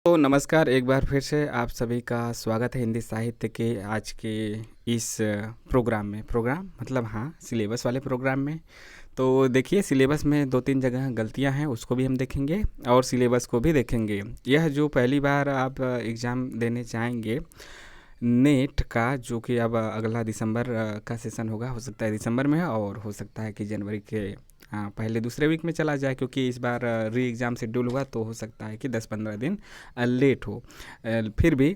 तो नमस्कार, एक बार फिर से आप सभी का स्वागत है हिंदी साहित्य के आज के इस प्रोग्राम में। प्रोग्राम मतलब हाँ, सिलेबस वाले प्रोग्राम में। तो देखिए, सिलेबस में 2-3 जगह गलतियां हैं, उसको भी हम देखेंगे और सिलेबस को भी देखेंगे। यह जो पहली बार आप एग्ज़ाम देने जाएंगे नेट का, जो कि अब अगला दिसंबर का सेशन होगा, हो सकता है दिसंबर में और हो सकता है कि जनवरी के पहले दूसरे वीक में चला जाए, क्योंकि इस बार री एग्ज़ाम शेड्यूल हुआ तो हो सकता है कि 10-15 दिन लेट हो। फिर भी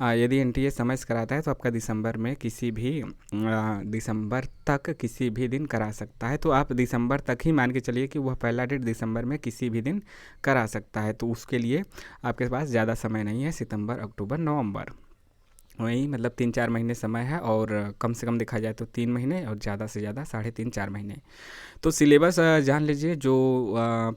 यदि एनटीए समय से कराता है तो आपका दिसंबर में किसी भी दिसंबर तक किसी भी दिन करा सकता है। तो आप दिसंबर तक ही मान के चलिए कि वह पहला डेट दिसंबर में किसी भी दिन करा सकता है। तो उसके लिए आपके पास ज़्यादा समय नहीं है, सितंबर, अक्टूबर, नवंबर, वही मतलब 3-4 महीने समय है। और कम से कम देखा जाए तो 3 महीने और ज़्यादा से ज़्यादा 3.5-4 महीने। तो सिलेबस जान लीजिए। जो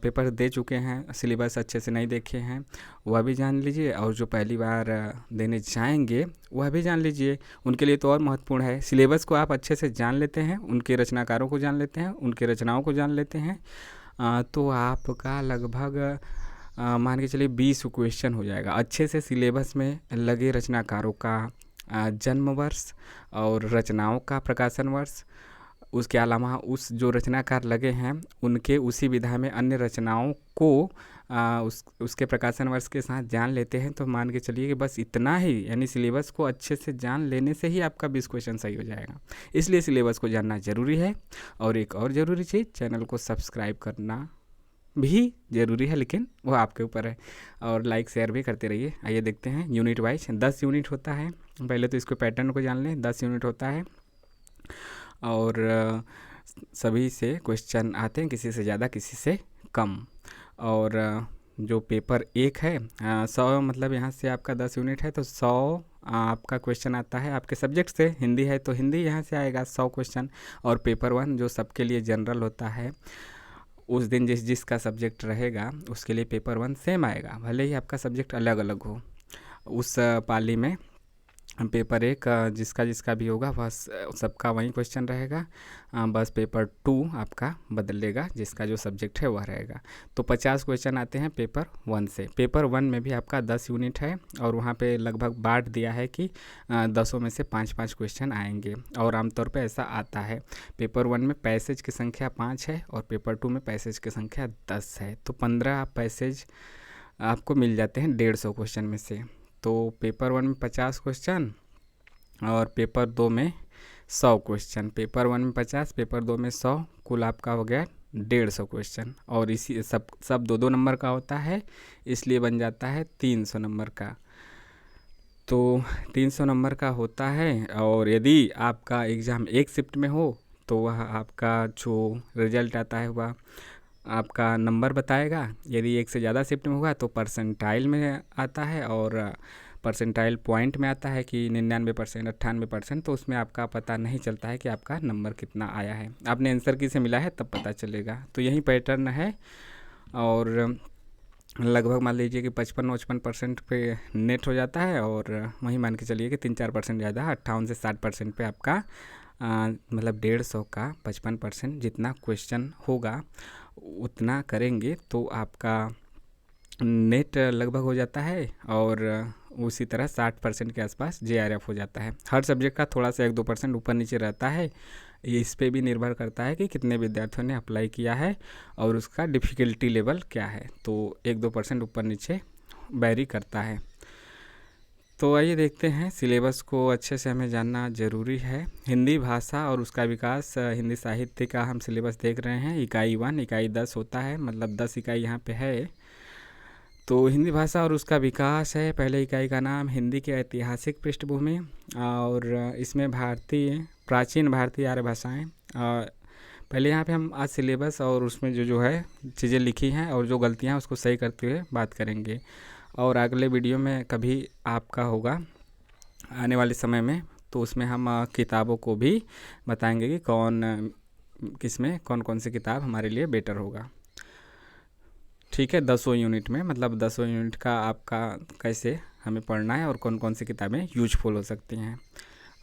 पेपर दे चुके हैं, सिलेबस अच्छे से नहीं देखे हैं, वह भी जान लीजिए। और जो पहली बार देने जाएंगे वह भी जान लीजिए। उनके लिए तो और महत्वपूर्ण है। सिलेबस को आप अच्छे से जान लेते हैं, उनके रचनाकारों को जान लेते हैं, उनके रचनाओं को जान लेते हैं, तो आपका लगभग मान के चलिए 20 क्वेश्चन हो जाएगा। अच्छे से सिलेबस में लगे रचनाकारों का जन्म वर्ष और रचनाओं का प्रकाशन वर्ष, उसके अलावा उस जो रचनाकार लगे हैं उनके उसी विधा में अन्य रचनाओं को उसके प्रकाशन वर्ष के साथ जान लेते हैं, तो मान के चलिए कि बस इतना ही, यानी सिलेबस को अच्छे से जान लेने से ही आपका 20 क्वेश्चन सही हो जाएगा। इसलिए सिलेबस को जानना ज़रूरी है। और एक और ज़रूरी चीज़, चैनल को सब्सक्राइब करना भी ज़रूरी है, लेकिन वो आपके ऊपर है। और लाइक शेयर भी करते रहिए। आइए देखते हैं यूनिट वाइज। 10 यूनिट होता है। पहले तो इसको पैटर्न को जान लें। 10 यूनिट होता है और सभी से क्वेश्चन आते हैं, किसी से ज़्यादा किसी से कम। और जो पेपर 1 है 100, मतलब यहाँ से आपका 10 यूनिट है तो 100 आपका क्वेश्चन आता है आपके सब्जेक्ट से। हिंदी है तो हिंदी यहाँ से आएगा 100 क्वेश्चन। और पेपर 1 जो सबके लिए जनरल होता है, उस दिन जिसका सब्जेक्ट रहेगा उसके लिए पेपर 1 सेम आएगा, भले ही आपका सब्जेक्ट अलग अलग हो। उस पाली में पेपर 1 जिसका जिसका भी होगा बस सबका वही क्वेश्चन रहेगा। बस पेपर 2 आपका बदलेगा, जिसका जो सब्जेक्ट है वह रहेगा। तो 50 क्वेश्चन आते हैं पेपर 1 से। पेपर 1 में भी आपका 10 यूनिट है और वहाँ पे लगभग बांट दिया है कि 10 में से 5-5 क्वेश्चन आएंगे। और आमतौर पे ऐसा आता है। पेपर 1 में पैसेज की संख्या 5 है और पेपर 2 में पैसेज की संख्या 10 है। तो 15 पैसेज आपको मिल जाते हैं 150 क्वेश्चन में से। तो पेपर 1 में 50 क्वेश्चन और पेपर 2 में 100 क्वेश्चन। पेपर 1 में 50, पेपर 2 में 100, कुल आपका हो गया 150 क्वेश्चन। और इसी सब 2-2 नंबर का होता है, इसलिए बन जाता है 300 नंबर का। तो 300 नंबर का होता है। और यदि आपका एग्ज़ाम एक शिफ्ट में हो तो वह आपका जो रिजल्ट आता है वह आपका नंबर बताएगा। यदि एक से ज़्यादा शिफ्ट में होगा तो परसेंटाइल में आता है, और परसेंटाइल पॉइंट में आता है कि 99%, 98%। तो उसमें आपका पता नहीं चलता है कि आपका नंबर कितना आया है। आपने आंसर किसे मिला है तब पता चलेगा। तो यही पैटर्न है। और लगभग मान लीजिए कि 55-55% पे नेट हो जाता है। और वही मान के चलिए कि 3-4% ज़्यादा 58 से 60% पे आपका मतलब 150 का 55% जितना क्वेश्चन होगा उतना करेंगे तो आपका नेट लगभग हो जाता है। और उसी तरह 60% के आसपास जेआरएफ हो जाता है। हर सब्जेक्ट का थोड़ा सा 1-2% ऊपर नीचे रहता है। ये इस पे भी निर्भर करता है कि कितने विद्यार्थियों ने अप्लाई किया है और उसका डिफ़िकल्टी लेवल क्या है। तो 1-2% ऊपर नीचे वैरी करता है। तो आइए देखते हैं। सिलेबस को अच्छे से हमें जानना ज़रूरी है। हिंदी भाषा और उसका विकास, हिंदी साहित्य का हम सिलेबस देख रहे हैं। इकाई 1, इकाई 10 होता है, मतलब 10 इकाई यहाँ पे है। तो हिंदी भाषा और उसका विकास है। पहले इकाई का नाम हिंदी की ऐतिहासिक पृष्ठभूमि, और इसमें प्राचीन भारतीय आर्य भाषाएँ। पहले यहाँ पे हम आज सिलेबस और उसमें जो है चीज़ें लिखी हैं और जो गलतियाँ हैं उसको सही करते हुए बात करेंगे। और अगले वीडियो में कभी आपका होगा आने वाले समय में, तो उसमें हम किताबों को भी बताएंगे कि किसमें कौन कौन सी किताब हमारे लिए बेटर होगा। ठीक है, 10 यूनिट में, मतलब 10 यूनिट का आपका कैसे हमें पढ़ना है और कौन कौन सी किताबें यूजफुल हो सकती हैं।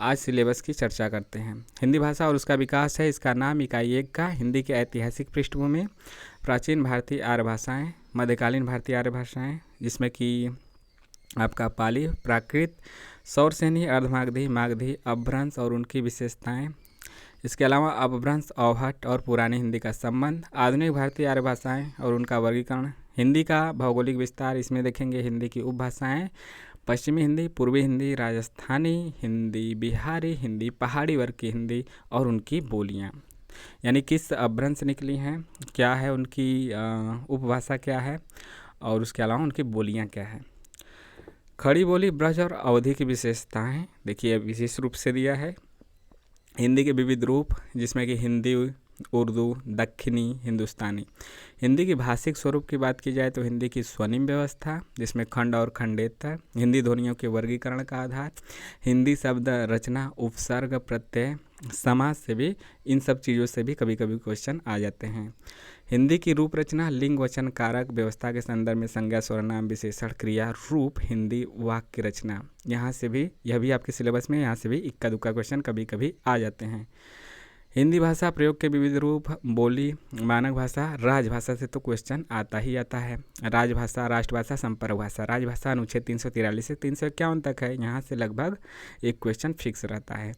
आज सिलेबस की चर्चा करते हैं। हिंदी भाषा और उसका विकास है इसका नाम। इकाई 1 का हिंदी की ऐतिहासिक पृष्ठभूमि, प्राचीन भारतीय आर्य भाषाएँ, मध्यकालीन भारतीय आर्य भाषाएँ, जिसमें कि आपका पाली, प्राकृत, सौरसेनी, अर्धमागधी, मागधी, अपभ्रंश और उनकी विशेषताएं। इसके अलावा अपभ्रंश, अवहट और पुरानी हिंदी का संबंध, आधुनिक भारतीय आर्य भाषाएं और उनका वर्गीकरण, हिंदी का भौगोलिक विस्तार, इसमें देखेंगे हिंदी की उपभाषाएं, पश्चिमी हिंदी, पूर्वी हिंदी, राजस्थानी हिंदी, बिहारी हिंदी, पहाड़ी वर्ग की हिंदी और उनकी बोलियां, यानी किस अपभ्रंश से निकली हैं, क्या है उनकी उपभाषा क्या है और उसके अलावा उनकी बोलियां क्या है। खड़ी बोली, ब्रज और अवधि की विशेषताएं देखिए विशेष रूप से दिया है। हिंदी के विविध रूप, जिसमें कि हिंदी, उर्दू, दक्षिणी, हिंदुस्तानी। हिंदी की भाषिक स्वरूप की बात की जाए तो हिंदी की स्वनिम व्यवस्था, जिसमें खंड और खंडेतर, हिंदी ध्वनियों के वर्गीकरण का आधार, हिंदी शब्द रचना, उपसर्ग, प्रत्यय, समास से भी, इन सब चीज़ों से भी कभी कभी क्वेश्चन आ जाते हैं। हिंदी की रूप रचना, लिंग, वचन, कारक, व्यवस्था के संदर्भ में संज्ञा, सर्वनाम, विशेषण, क्रिया, रूप, हिंदी वाक्य रचना, यहाँ से भी, यह भी आपके सिलेबस में यहाँ से भी इक्का दुक्का क्वेश्चन कभी कभी आ जाते हैं। हिंदी भाषा प्रयोग के विविध रूप, बोली, मानक भाषा, राजभाषा से तो क्वेश्चन आता ही आता है। राजभाषा, राष्ट्रभाषा, संपर्क भाषा। राजभाषा अनुच्छेद 343 से 351 तक है, यहाँ से लगभग एक क्वेश्चन फिक्स रहता है।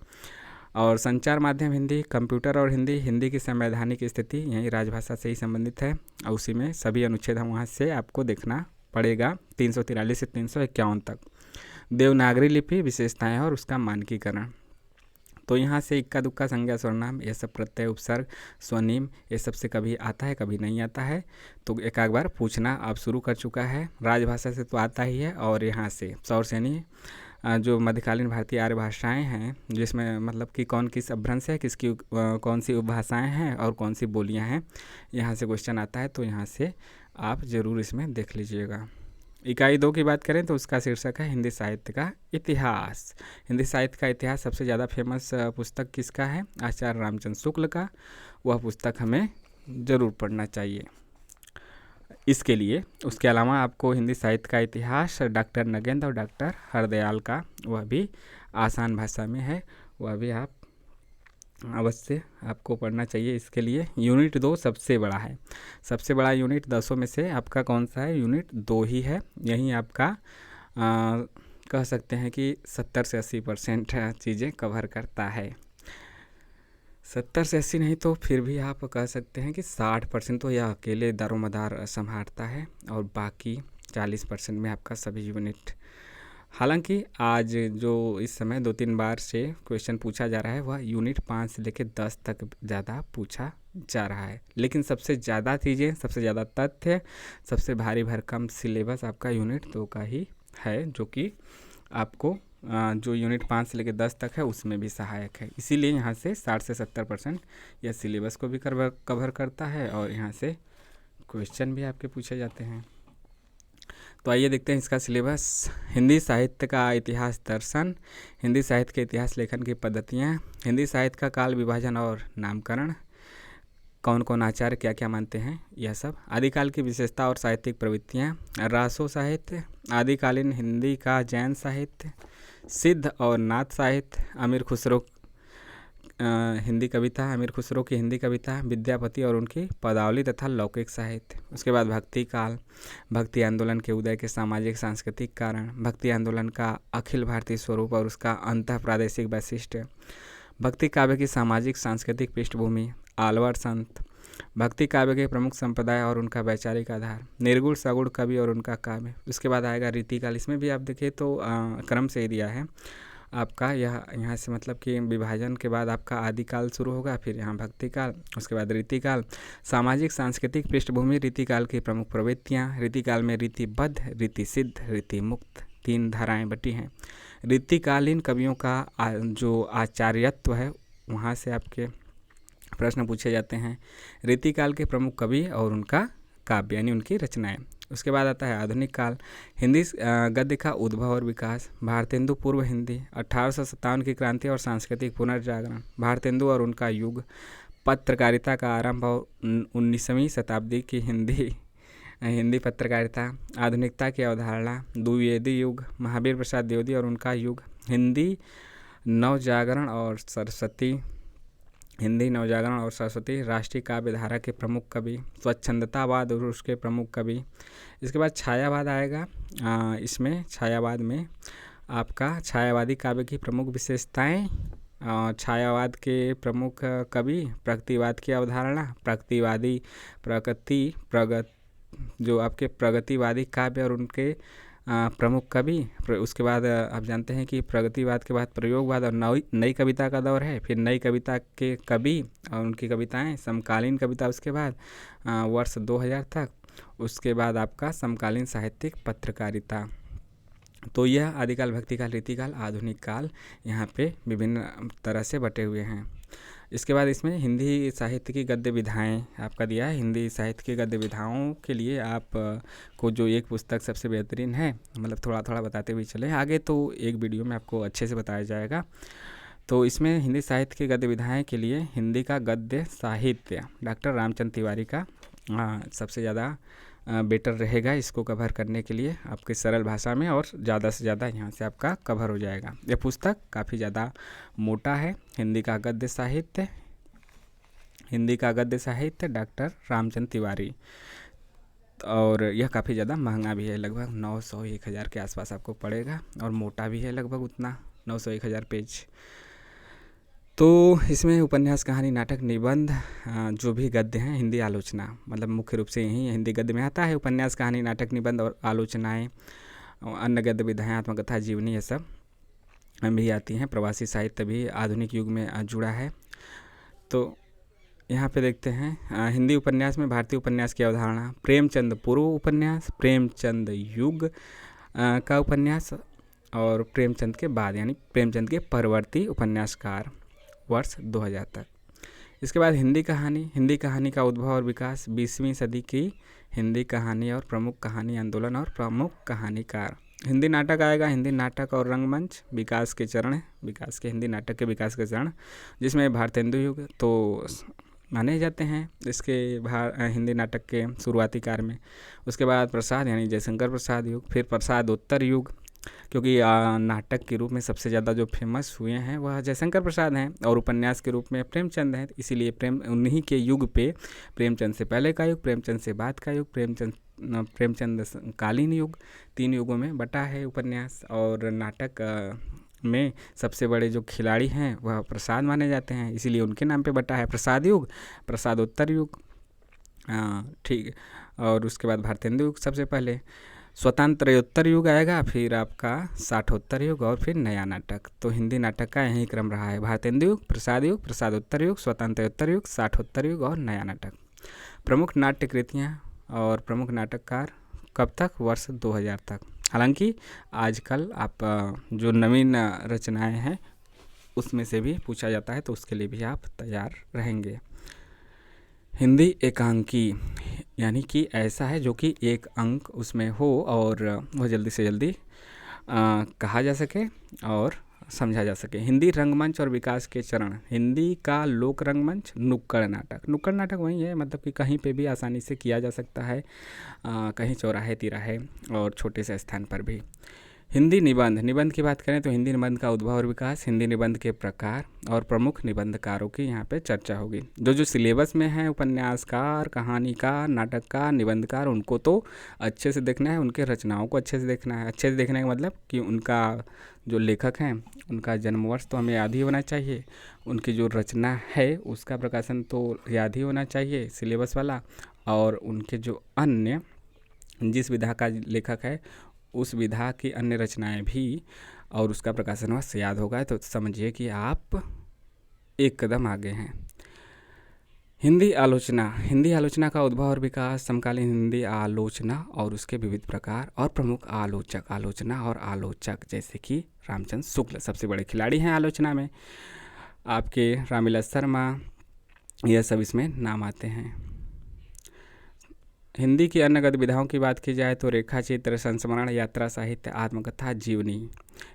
और संचार माध्यम हिंदी, कंप्यूटर और हिंदी, हिंदी की संवैधानिक स्थिति यही राजभाषा से ही संबंधित है और उसी में सभी अनुच्छेद हम वहाँ से आपको देखना पड़ेगा 343 से 351 तक। देवनागरी लिपि, विशेषताएं और उसका मानकीकरण, तो यहाँ से इक्का दुक्का, संज्ञा, सर्वनाम, ये सब, प्रत्यय, उपसर्ग, स्वनिम, ये सब से कभी आता है कभी नहीं आता है, तो एक आध बार पूछना आप शुरू कर चुका है। राजभाषा से तो आता ही है, और यहाँ से सौरसेनी, जो मध्यकालीन भारतीय आर्य भाषाएं हैं, जिसमें मतलब कि कौन किस अपभ्रंश है, किसकी कौन सी उपभाषाएं हैं और कौन सी बोलियां हैं, यहाँ से क्वेश्चन आता है, तो यहाँ से आप ज़रूर इसमें देख लीजिएगा। इकाई 2 की बात करें तो उसका शीर्षक है हिंदी साहित्य का इतिहास। हिंदी साहित्य का इतिहास सबसे ज़्यादा फेमस पुस्तक किसका है? आचार्य रामचंद्र शुक्ल का। वह पुस्तक हमें ज़रूर पढ़ना चाहिए इसके लिए। उसके अलावा आपको हिंदी साहित्य का इतिहास डॉक्टर नगेंद्र और डॉक्टर हरदयाल का, वह भी आसान भाषा में है, वह भी आप अवश्य आपको पढ़ना चाहिए। इसके लिए यूनिट 2 सबसे बड़ा है। सबसे बड़ा यूनिट 10 में से आपका कौन सा है? यूनिट 2 ही है। यही आपका कह सकते हैं कि 70 से 80% चीज़ें कवर करता है। 70 से 80 नहीं तो फिर भी आप कह सकते हैं कि 60% तो यह अकेले दारोमदार संभालता है, और बाकी 40% में आपका सभी यूनिट। हालांकि आज जो इस समय 2-3 बार से क्वेश्चन पूछा जा रहा है, वह यूनिट 5 से लेकर 10 तक ज़्यादा पूछा जा रहा है, लेकिन सबसे ज़्यादा चीज़ें, सबसे ज़्यादा तथ्य, सबसे भारी भरकम सिलेबस आपका यूनिट 2 का ही है, जो कि आपको जो यूनिट 5 से लेकर 10 तक है उसमें भी सहायक है। इसीलिए यहाँ से 60 से 70% यह सिलेबस को भी कवर करता है, और यहाँ से क्वेश्चन भी आपके पूछे जाते हैं। तो आइए देखते हैं इसका सिलेबस। हिंदी साहित्य का इतिहास दर्शन, हिंदी साहित्य के इतिहास लेखन की पद्धतियाँ, हिंदी साहित्य का काल विभाजन और नामकरण, कौन कौन आचार्य क्या क्या मानते हैं, यह सब। आदिकाल की विशेषता और साहित्यिक प्रवृत्तियाँ, रासो साहित्य, आदिकालीन हिंदी का जैन साहित्य, सिद्ध और नाथ साहित्य, अमीर खुसरो हिंदी कविता, अमीर खुसरो की हिंदी कविता, विद्यापति और उनकी पदावली तथा लौकिक साहित्य। उसके बाद भक्ति काल, भक्ति आंदोलन के उदय के सामाजिक सांस्कृतिक कारण, भक्ति आंदोलन का अखिल भारतीय स्वरूप और उसका अंतः प्रादेशिक वैशिष्ट्य, भक्ति काव्य की सामाजिक सांस्कृतिक पृष्ठभूमि, आलवार संत, भक्ति काव्य के प्रमुख संप्रदाय और उनका वैचारिक आधार, निर्गुण सगुण कवि और उनका काव्य। उसके बाद आएगा रीतिकाल। इसमें भी आप देखिए तो क्रम से ही दिया है आपका, यह यहाँ से मतलब कि विभाजन के बाद आपका आदिकाल शुरू होगा, फिर यहाँ भक्ति काल, उसके बाद रीतिकाल। सामाजिक सांस्कृतिक पृष्ठभूमि, रीतिकाल की प्रमुख प्रवृत्तियाँ। रीतिकाल में रीतिबद्ध, रीति सिद्ध, रीति मुक्त 3 धाराएं बटी हैं। रीतिकालीन कवियों का जो आचार्यत्व है, वहाँ से आपके प्रश्न पूछे जाते हैं। रीतिकाल के प्रमुख कवि और उनका काव्य यानी उनकी रचनाएं। उसके बाद आता है आधुनिक काल, हिंदी गद्य का उद्भव और विकास, भारतेंदु पूर्व हिंदी, 1857 की क्रांति और सांस्कृतिक पुनर्जागरण, भारतेंदु और उनका युग, पत्रकारिता का आरंभ और 19वीं शताब्दी की हिंदी पत्रकारिता, आधुनिकता की अवधारणा, द्विवेदी युग, महावीर प्रसाद द्विवेदी और उनका युग, हिंदी नवजागरण और सरस्वती हिंदी नवजागरण और सरस्वती, राष्ट्रीय काव्य धारा के प्रमुख कवि, स्वच्छंदतावाद और उसके प्रमुख कवि। इसके बाद छायावाद आएगा। इसमें छायावाद में आपका छायावादी काव्य की प्रमुख विशेषताएं, छायावाद के प्रमुख कवि, प्रगतिवाद की अवधारणा, प्रगतिवादी जो आपके प्रगतिवादी काव्य और उनके प्रमुख कवि। उसके बाद आप जानते हैं कि प्रगतिवाद के बाद प्रयोगवाद और नई कविता का दौर है। फिर नई कविता के कवि और उनकी कविताएं, समकालीन कविता उसके बाद वर्ष 2000 तक। उसके बाद आपका समकालीन साहित्यिक पत्रकारिता। तो यह आदिकाल, भक्तिकाल, रीतिकाल, आधुनिक काल यहाँ पे विभिन्न तरह से बटे हुए हैं। इसके बाद इसमें हिंदी साहित्य की गद्य विधाएं आपका दिया है। हिंदी साहित्य की गद्य विधाओं के लिए आप को जो एक पुस्तक सबसे बेहतरीन है, मतलब थोड़ा थोड़ा बताते हुए चले आगे, तो एक वीडियो में आपको अच्छे से बताया जाएगा। तो इसमें हिंदी साहित्य की गद्य विधाएं के लिए हिंदी का गद्य साहित्य डॉक्टर रामचंद्र तिवारी का सबसे ज़्यादा बेटर रहेगा इसको कवर करने के लिए आपकी सरल भाषा में, और ज़्यादा से ज़्यादा यहाँ से आपका कवर हो जाएगा। यह पुस्तक काफ़ी ज़्यादा मोटा है। हिंदी का गद्य साहित्य डॉक्टर रामचंद्र तिवारी, और यह काफ़ी ज़्यादा महंगा भी है, लगभग 900-1000 के आसपास आपको पड़ेगा, और मोटा भी है लगभग उतना, 900-1000 पेज। तो इसमें उपन्यास, कहानी, नाटक, निबंध, जो भी गद्य हैं, हिंदी आलोचना, मतलब मुख्य रूप से यही हिंदी गद्य में आता है। उपन्यास, कहानी, नाटक, निबंध और आलोचनाएं, अन्य गद्य विधाएं, आत्मकथा, जीवनी, ये सब भी आती हैं। प्रवासी साहित्य भी आधुनिक युग में जुड़ा है। तो यहाँ पे देखते हैं हिंदी उपन्यास में भारतीय उपन्यास की अवधारणा, प्रेमचंद पूर्व उपन्यास, प्रेमचंद युग का उपन्यास, और प्रेमचंद के बाद यानी प्रेमचंद के परवर्ती उपन्यासकार वर्ष 2000 तक। इसके बाद हिंदी कहानी का उद्भव और विकास, 20वीं सदी की हिंदी कहानी और प्रमुख कहानी आंदोलन और प्रमुख कहानीकार। हिंदी नाटक आएगा। हिंदी नाटक और रंगमंच, विकास के चरण, हिंदी नाटक के विकास के चरण, जिसमें भारतेंदु युग तो माने जाते हैं इसके हिंदी नाटक के शुरुआती काल में। उसके बाद प्रसाद यानी जयशंकर प्रसाद युग, फिर प्रसादोत्तर युग, क्योंकि नाटक के रूप में सबसे ज़्यादा जो फेमस हुए हैं वह जयशंकर प्रसाद हैं, और उपन्यास के रूप में प्रेमचंद हैं, इसीलिए उन्हीं के युग पे प्रेमचंद से पहले का युग, प्रेमचंद से बाद का युग, प्रेमचंद कालीन युग, 3 युगों में बटा है उपन्यास। और नाटक में सबसे बड़े जो खिलाड़ी हैं वह प्रसाद माने जाते हैं, इसीलिए उनके नाम पे बटा है प्रसाद युग, प्रसादोत्तर युग, ठीक। और उसके बाद भारतेंदु युग सबसे पहले, स्वतंत्रोत्तर युग आएगा, फिर आपका साठोत्तर युग, और फिर नया नाटक। तो हिंदी नाटक का यही क्रम रहा है, भारतेंदु युग, प्रसादोत्तर युग, स्वतंत्रोत्तर युग, साठोत्तर युग और नया नाटक। प्रमुख नाट्य कृतियाँ और प्रमुख नाटककार कब तक, वर्ष 2000 तक। हालांकि आजकल आप जो नवीन रचनाएं हैं उसमें से भी पूछा जाता है, तो उसके लिए भी आप तैयार रहेंगे। हिंदी एकांकी यानी कि ऐसा है जो कि एक अंक उसमें हो और वह जल्दी से जल्दी कहा जा सके और समझा जा सके। हिंदी रंगमंच और विकास के चरण, हिंदी का लोक रंगमंच, नुक्कड़ नाटक वही है, मतलब कि कहीं पे भी आसानी से किया जा सकता है, कहीं चौराहे तिराहे और छोटे से स्थान पर भी। हिंदी निबंध की बात करें तो हिंदी निबंध का उद्भव और विकास, हिंदी निबंध के प्रकार और प्रमुख निबंधकारों की यहाँ पे चर्चा होगी। जो सिलेबस में है, उपन्यासकार, कहानीकार, नाटककार, निबंधकार, उनको तो अच्छे से देखना है, उनके रचनाओं को अच्छे से देखना है। अच्छे से देखने का मतलब कि उनका जो लेखक हैं उनका जन्म वर्ष तो हमें याद ही होना चाहिए, उनकी जो रचना है उसका प्रकाशन तो याद ही होना चाहिए सिलेबस वाला, और उनके जो अन्य जिस विधा का लेखक है उस विधा की अन्य रचनाएं भी और उसका प्रकाशन वर्ष याद होगा, तो समझिए कि आप एक कदम आगे हैं। हिंदी आलोचना का उद्भव और विकास, समकालीन हिंदी आलोचना और उसके विविध प्रकार और प्रमुख आलोचना और आलोचक, जैसे कि रामचंद्र शुक्ल सबसे बड़े खिलाड़ी हैं आलोचना में, आपके रामविलास शर्मा, यह सब इसमें नाम आते हैं। हिंदी की अन्य गद्य विधाओं की बात की जाए तो रेखा चित्र, संस्मरण, यात्रा साहित्य, आत्मकथा, जीवनी।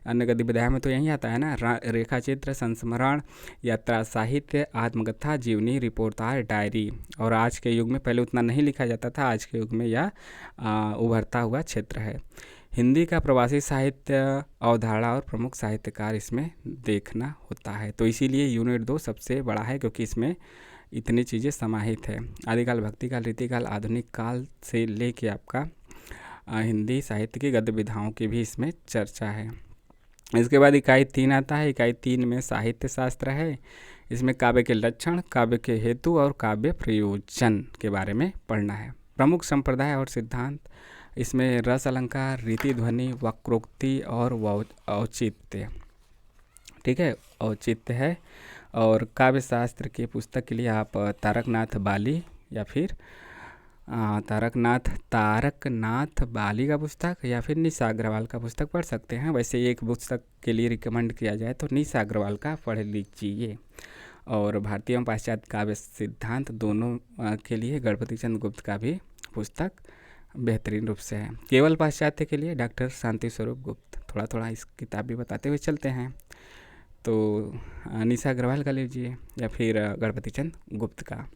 अन्य गद्य विधाओं में तो यही आता है ना, रेखा चित्र, संस्मरण, यात्रा साहित्य, आत्मकथा, जीवनी, रिपोर्टाज, डायरी। और आज के युग में, पहले उतना नहीं लिखा जाता था, आज के युग में यह उभरता हुआ क्षेत्र है। हिंदी का प्रवासी साहित्य, अवधारणा और प्रमुख साहित्यकार इसमें देखना होता है। तो इसीलिए यूनिट 2 सबसे बड़ा है, क्योंकि इसमें इतनी चीज़ें समाहित है। आदिकाल, भक्तिकाल, रीतिकाल, आधुनिक काल से लेके आपका हिंदी साहित्य की गद्य विधाओं की भी इसमें चर्चा है। इसके बाद इकाई 3 आता है। इकाई 3 में साहित्य शास्त्र है। इसमें काव्य के लक्षण, काव्य के हेतु और काव्य प्रयोजन के बारे में पढ़ना है। प्रमुख संप्रदाय और सिद्धांत, इसमें रस अलंकार, रीति ध्वनि, वक्रोक्ति और औचित्य, ठीक है, औचित्य है। और काव्य शास्त्र की पुस्तक के लिए आप तारकनाथ बाली या फिर तारकनाथ बाली का पुस्तक या फिर निशा अग्रवाल का पुस्तक पढ़ सकते हैं। वैसे एक पुस्तक के लिए रिकमेंड किया जाए तो निशा अग्रवाल का पढ़ लीजिए। और भारतीय एवं पाश्चात्य काव्य सिद्धांत दोनों के लिए गणपति चंद्र गुप्त का भी पुस्तक बेहतरीन रूप से है। केवल पाश्चात्य के लिए डॉक्टर शांति स्वरूप गुप्त। थोड़ा थोड़ा इस किताब भी बताते हुए चलते हैं। तो निशा अग्रवाल का लीजिए या फिर गणपति चंद्र गुप्त का।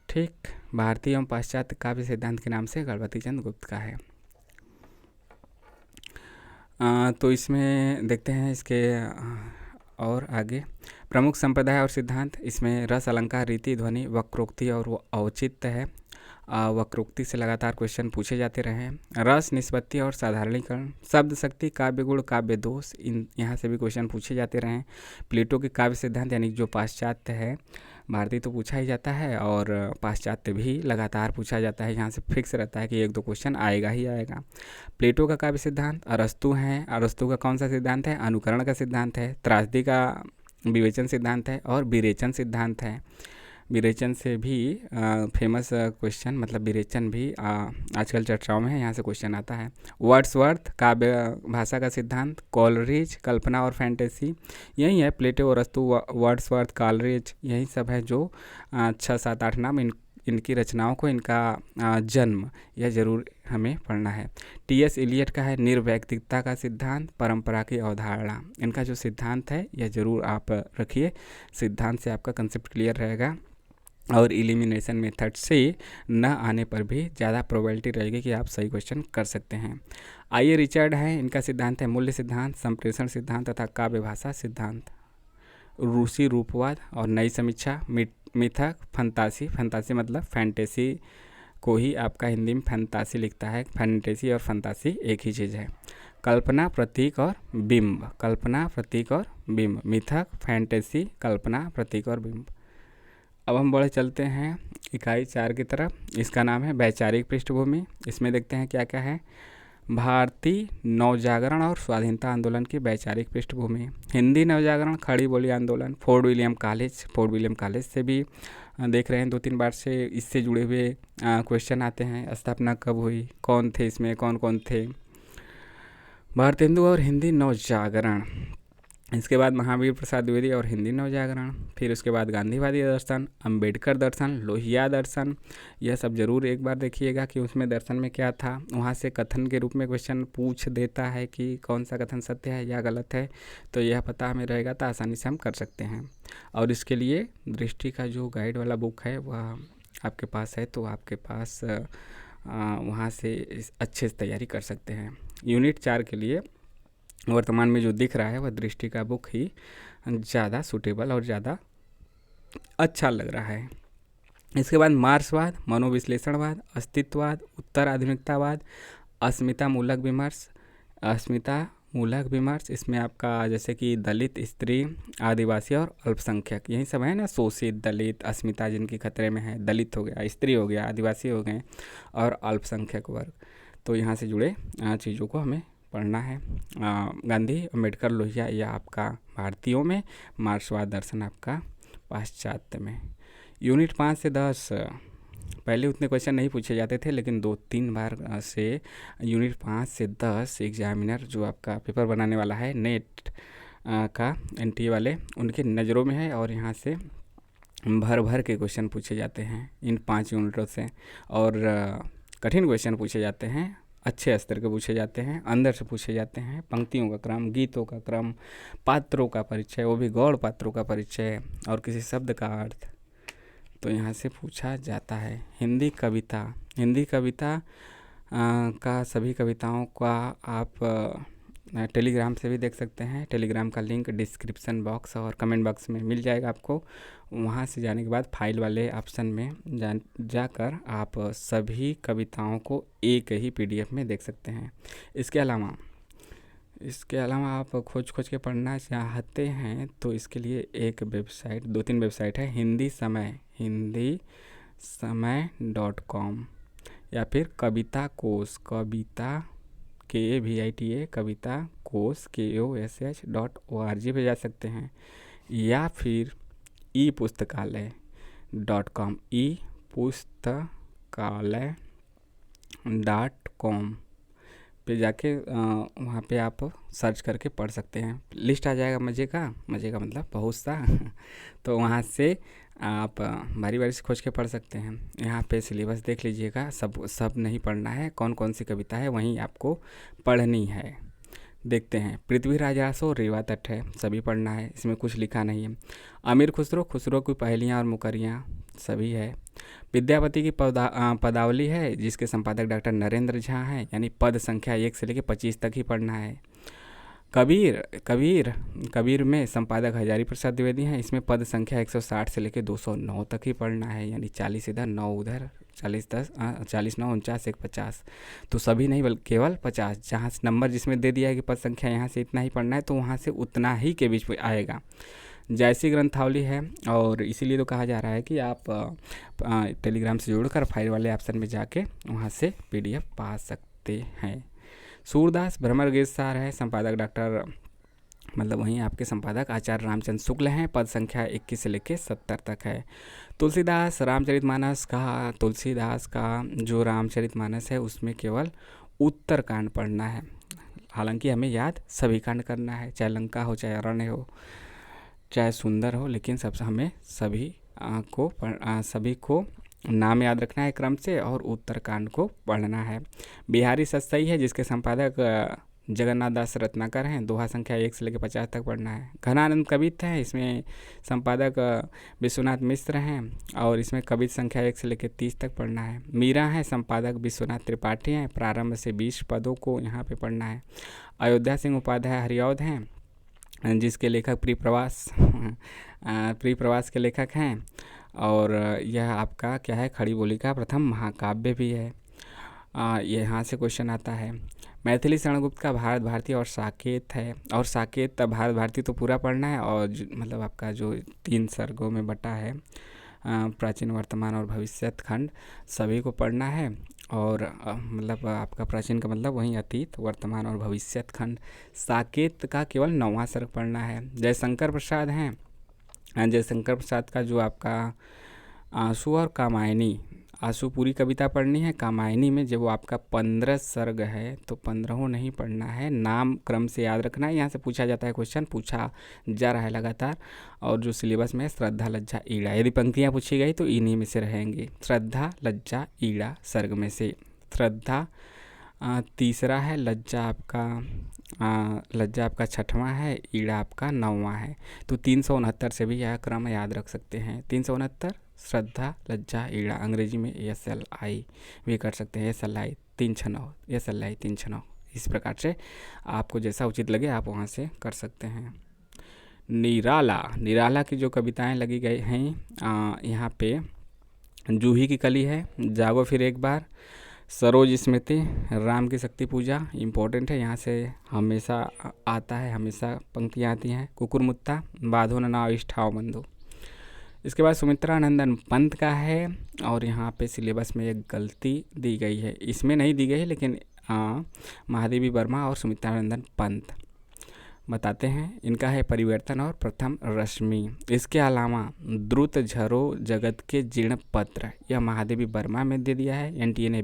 ठीक, भारतीय एवं पाश्चात्य काव्य सिद्धांत के नाम से गणपति चंद्र गुप्त का है। तो इसमें देखते हैं इसके और आगे प्रमुख संप्रदाय और सिद्धांत। इसमें रस अलंकार, रीति ध्वनि, वक्रोक्ति और वो औचित्य है। वक्रोक्ति से लगातार क्वेश्चन पूछे जाते रहे हैं। रस, निष्पत्ति और साधारणीकरण, शब्द शक्ति, काव्य गुण, काव्य दोष, इन यहाँ से भी क्वेश्चन पूछे जाते रहे हैं। प्लेटो के काव्य सिद्धांत यानी जो पाश्चात्य है, भारतीय तो पूछा ही जाता है और पाश्चात्य भी लगातार पूछा जाता है। यहाँ से फिक्स रहता है कि 1-2 क्वेश्चन आएगा ही आएगा। प्लेटो का काव्य सिद्धांत, अरस्तु हैं। अरस्तु का कौन सा सिद्धांत है? अनुकरण का सिद्धांत है। त्रासदी का विवेचन सिद्धांत है और विरेचन सिद्धांत है। विरेचन से भी फेमस क्वेश्चन, मतलब विरेचन भी आजकल चर्चाओं में है, यहाँ से क्वेश्चन आता है। वर्ड्सवर्थ, काव्य भाषा का सिद्धांत। कॉलरिज, कल्पना और फैंटेसी, यही है। प्लेटो, अरस्तु, वर्ड्सवर्थ, कॉलरिज, यही सब है जो 6, 7, 8 नाम इनकी रचनाओं को, इनका जन्म यह जरूर हमें पढ़ना है। टी.एस. इलियट का है निर्वैयक्तिकता का सिद्धांत, परंपरा की अवधारणा। इनका जो सिद्धांत है यह जरूर आप रखिए। सिद्धांत से आपका कंसेप्ट क्लियर रहेगा और एलिमिनेशन मेथड से न आने पर भी ज़्यादा प्रोबेबिलिटी रहेगी कि आप सही क्वेश्चन कर सकते हैं। आइए रिचर्ड है, इनका सिद्धांत है मूल्य सिद्धांत, संप्रेषण सिद्धांत तथा काव्य भाषा सिद्धांत। रूसी रूपवाद और नई समीक्षा। मिथक, फंतासी, फंतासी मतलब फैंटेसी को ही आपका हिंदी में फंतासी लिखता है। फैंटेसी और फंतासी एक ही चीज़ है। कल्पना, प्रतीक और बिंब, कल्पना, प्रतीक और बिंब। मिथक, फैंटेसी, कल्पना, प्रतीक और बिंब। अब हम बढ़े चलते हैं इकाई 4 की तरफ। इसका नाम है वैचारिक पृष्ठभूमि। इसमें देखते हैं क्या क्या है। भारतीय नवजागरण और स्वाधीनता आंदोलन की वैचारिक पृष्ठभूमि। हिंदी नवजागरण, खड़ी बोली आंदोलन, फोर्ट विलियम कॉलेज से भी देख रहे हैं 2-3 बार से इससे जुड़े हुए क्वेश्चन आते हैं। स्थापना कब हुई, कौन थे इसमें, कौन कौन थे। भारतेंदु और हिंदी नवजागरण। इसके बाद महावीर प्रसाद द्विवेदी और हिंदी नवजागरण। फिर उसके बाद गांधीवादी दर्शन, अंबेडकर दर्शन, लोहिया दर्शन। यह सब जरूर एक बार देखिएगा कि उसमें दर्शन में क्या था। वहाँ से कथन के रूप में क्वेश्चन पूछ देता है कि कौन सा कथन सत्य है या गलत है, तो यह पता हमें रहेगा तो आसानी से हम कर सकते हैं। और इसके लिए दृष्टि का जो गाइड वाला बुक है वह आपके पास है, तो आपके पास वहाँ से अच्छे से तैयारी कर सकते हैं। यूनिट 4 के लिए वर्तमान में जो दिख रहा है वह दृष्टि का बुक ही ज़्यादा सूटेबल और ज़्यादा अच्छा लग रहा है। इसके बाद मार्क्सवाद, मनोविश्लेषणवाद, अस्तित्ववाद, उत्तर आधुनिकतावाद, अस्मिता मूलक विमर्श। इसमें आपका जैसे कि दलित, स्त्री, आदिवासी और अल्पसंख्यक, यही सब है ना। शोषित, दलित, अस्मिता जिनकी खतरे में है, दलित हो गया, स्त्री हो गया, आदिवासी हो गए और अल्पसंख्यक वर्ग। तो यहाँ से जुड़े चीज़ों को हमें पढ़ना है। गांधी, अम्बेडकर, लोहिया यह आपका भारतीयों में, मार्क्सवाद दर्शन आपका पाश्चात्य में। यूनिट 5 से 10 पहले उतने क्वेश्चन नहीं पूछे जाते थे, लेकिन 2-3 बार से यूनिट 5 से 10 एग्जामिनर जो आपका पेपर बनाने वाला है नेट का, NTA वाले, उनके नज़रों में है और यहाँ से भर भर के क्वेश्चन पूछे जाते हैं इन 5 यूनिटों से। और कठिन क्वेश्चन पूछे जाते हैं, अच्छे स्तर के पूछे जाते हैं, अंदर से पूछे जाते हैं। पंक्तियों का क्रम, गीतों का क्रम, पात्रों का परिचय, वो भी गौड़ पात्रों का परिचय, और किसी शब्द का अर्थ, तो यहाँ से पूछा जाता है। हिंदी कविता का सभी कविताओं का आप टेलीग्राम से भी देख सकते हैं। टेलीग्राम का लिंक डिस्क्रिप्शन बॉक्स और कमेंट बॉक्स में मिल जाएगा आपको। वहाँ से जाने के बाद फाइल वाले ऑप्शन में जाकर आप सभी कविताओं को एक ही PDF में देख सकते हैं। इसके अलावा आप खोज के पढ़ना चाहते हैं तो इसके लिए एक वेबसाइट, 2-3 वेबसाइट है। हिंदी समय.com या फिर कविता कोश, कविता KAVITA कविता कोश KOSH.org पे जा सकते हैं, या फिर eपुस्तकालय.com eपुस्तकालय.com पे जाके वहाँ पे आप सर्च करके पढ़ सकते हैं। लिस्ट आ जाएगा मज़े का मतलब बहुत सा तो वहाँ से आप बारी बारी से खोज के पढ़ सकते हैं। यहाँ पे सिलेबस देख लीजिएगा, सब नहीं पढ़ना है, कौन कौन सी कविता है वहीं आपको पढ़नी है। देखते हैं। पृथ्वीराज आसो रेवा तट है, सभी पढ़ना है, इसमें कुछ लिखा नहीं है। अमीर खुसरो की पहेलियाँ और मुकरियाँ सभी है। विद्यापति की पदावली है, जिसके संपादक डॉक्टर नरेंद्र झा हैं, यानी पद संख्या 1 से लेकर 25 तक ही पढ़ना है। कबीर में संपादक हजारी प्रसाद द्विवेदी हैं, इसमें पद संख्या 160 से लेकर 209 तक ही पढ़ना है, यानी 40 इधर 9 उधर, 40 10 40 9 49 1 50। तो सभी नहीं बल्कि केवल 50, जहाँ नंबर जिसमें दे दिया है कि पद संख्या यहाँ से इतना ही पढ़ना है तो वहाँ से उतना ही के बीच में आएगा। जैसी ग्रंथावली है, और इसीलिए तो कहा जा रहा है कि आप टेलीग्राम से जुड़कर फाइल वाले ऑप्शन में जाके वहाँ से PDF पा सकते हैं। सूरदास भ्रमर गीत सार है, संपादक डॉक्टर मतलब वहीं आपके संपादक आचार्य रामचंद्र शुक्ल हैं, पद संख्या 21 से लेकर 70 तक है। तुलसीदास का जो रामचरितमानस है उसमें केवल उत्तर कांड पढ़ना है, हालांकि हमें याद सभी कांड करना है, चाहे लंका हो, चाहे अरण्य हो, चाहे सुंदर हो, लेकिन सबसे हमें सभी को नाम याद रखना है क्रम से, और उत्तरकांड को पढ़ना है। बिहारी सतसई है, जिसके संपादक जगन्नाथ दास रत्नाकर हैं, दोहा संख्या 1 से लेकर 50 तक पढ़ना है। घनानंद कवित है, इसमें संपादक विश्वनाथ मिश्र हैं, और इसमें कवित संख्या 1 से लेकर 30 तक पढ़ना है। मीरा है, संपादक विश्वनाथ त्रिपाठी हैं, प्रारंभ से 20 पदों को यहाँ पे पढ़ना है। अयोध्या सिंह उपाध्याय हरिऔध हैं, जिसके लेखक प्रियप्रवास के लेखक हैं, और यह आपका क्या है, खड़ी बोली का प्रथम महाकाव्य भी है। यहाँ से क्वेश्चन आता है। मैथिली शरणगुप्त का भारत भारती और साकेत है, और साकेत भारत भारती तो पूरा पढ़ना है, और मतलब आपका जो 3 सर्गों में बटा है, प्राचीन वर्तमान और भविष्यत खंड सभी को पढ़ना है। और मतलब आपका प्राचीन का मतलब वहीं अतीत, वर्तमान और भविष्यत खंड। साकेत का केवल 9वां सर्ग पढ़ना है। जयशंकर प्रसाद हैं, जयशंकर प्रसाद का जो आपका आंसू और कामायनी, आंसू पूरी कविता पढ़नी है, कामायनी में जब वो आपका 15 सर्ग है तो 15 नहीं पढ़ना है, नाम क्रम से याद रखना है। यहाँ से पूछा जाता है, क्वेश्चन पूछा जा रहा है लगातार, और जो सिलेबस में है श्रद्धा लज्जा ईड़ा, यदि पंक्तियाँ पूछी गई तो इन्हीं में से रहेंगी। श्रद्धा लज्जा ईड़ा सर्ग में से श्रद्धा तीसरा है, लज्जा आपका 6वां है, ईड़ा आपका 9वां है। तो 369 से भी यह क्रम याद रख सकते हैं। 369 श्रद्धा लज्जा ईड़ा, अंग्रेजी में SLI भी कर सकते हैं, SLI 369। इस प्रकार से आपको जैसा उचित लगे आप वहाँ से कर सकते हैं। निराला की जो कविताएं लगी गई हैं, यहाँ पे जूही की कली है, जागो फिर एक बार, सरोज स्मृति, राम की शक्ति पूजा इम्पोर्टेंट है, यहाँ से हमेशा आता है, हमेशा पंक्तियाँ आती हैं। कुकुरमुत्ता, बाधो न नाव इष्ठाओ बंधु। इसके बाद सुमित्रानंदन पंत का है, और यहाँ पे सिलेबस में एक गलती दी गई है, इसमें नहीं दी गई है लेकिन महादेवी वर्मा और सुमित्रानंदन पंत बताते हैं। इनका है परिवर्तन और प्रथम रश्मि। इसके अलावा द्रुत झरो जगत के जीर्ण पत्र, यह महादेवी वर्मा में दे दिया है। NTA ने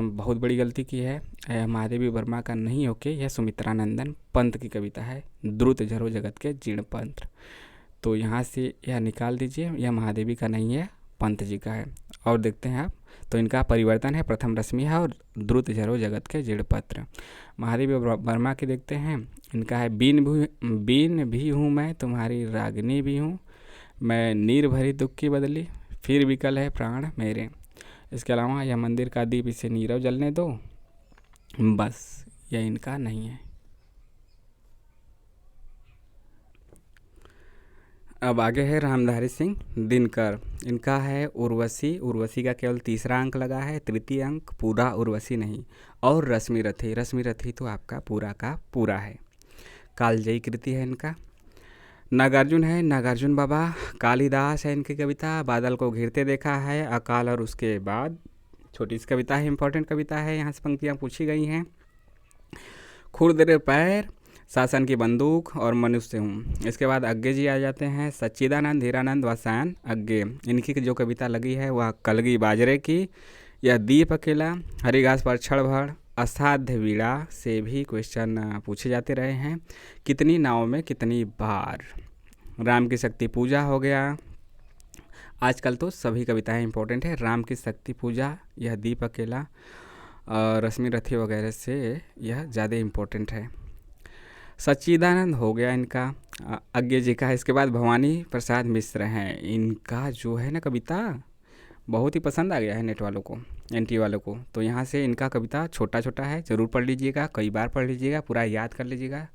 बहुत बड़ी गलती की है, महादेवी वर्मा का नहीं होके यह सुमित्रानंदन पंत की कविता है, द्रुत झरो जगत के जीर्ण पत्र। तो यहाँ से यह निकाल दीजिए, यह महादेवी का नहीं है, पंत जी का है। और देखते हैं आप, तो इनका परिवर्तन है, प्रथम रश्मि है, और द्रुत झरो जगत के जीर्ण पत्र। महादेवी वर्मा के देखते हैं, इनका है बीन भी हूँ मैं तुम्हारी रागिनी भी हूँ, मैं नीर भरी दुख की बदली, फिर विकल है प्राण मेरे। इसके अलावा यह मंदिर का दीप, इसे नीरव जलने दो, बस यह इनका नहीं है। अब आगे है रामधारी सिंह दिनकर, इनका है उर्वशी, उर्वशी का केवल तीसरा अंक लगा है, तृतीय अंक पूरा उर्वशी नहीं, और रश्मि रथी, रश्मि रथी तो आपका पूरा का पूरा है। कालजयी कृति है इनका। नागार्जुन है, नागार्जुन बाबा, कालिदास है इनकी कविता, बादल को घिरते देखा है, अकाल और उसके बाद, छोटी सी कविता है, इंपॉर्टेंट कविता है, यहाँ से पंक्तियाँ पूछी गई हैं। खुरदरे पैर, शासन की बंदूक और मनुष्य हूँ। इसके बाद अग्गे जी आ जाते हैं, सच्चिदानंद, हीरानंद वसायन अग्गे, इनकी जो कविता लगी है वह कलगी बाजरे की, यह दीप अकेला, हरिघास पर क्षणभर, असाध्य वीणा से भी क्वेश्चन पूछे जाते रहे हैं। कितनी नाव में कितनी बार, राम की शक्ति पूजा हो गया। आजकल तो सभी कविताएं इंपॉर्टेंट है। राम की शक्ति पूजा, यह दीप अकेला और रश्मि रथी वगैरह से यह ज़्यादा इम्पोर्टेंट है। सच्चिदानंद हो गया इनका, अज्ञे जी का है। इसके बाद भवानी प्रसाद मिश्र हैं, इनका जो है ना कविता बहुत ही पसंद आ गया है नेट वालों को, एनटी वालों को। तो यहाँ से इनका कविता छोटा छोटा है, ज़रूर पढ़ लीजिएगा, कई बार पढ़ लीजिएगा, पूरा याद कर लीजिएगा।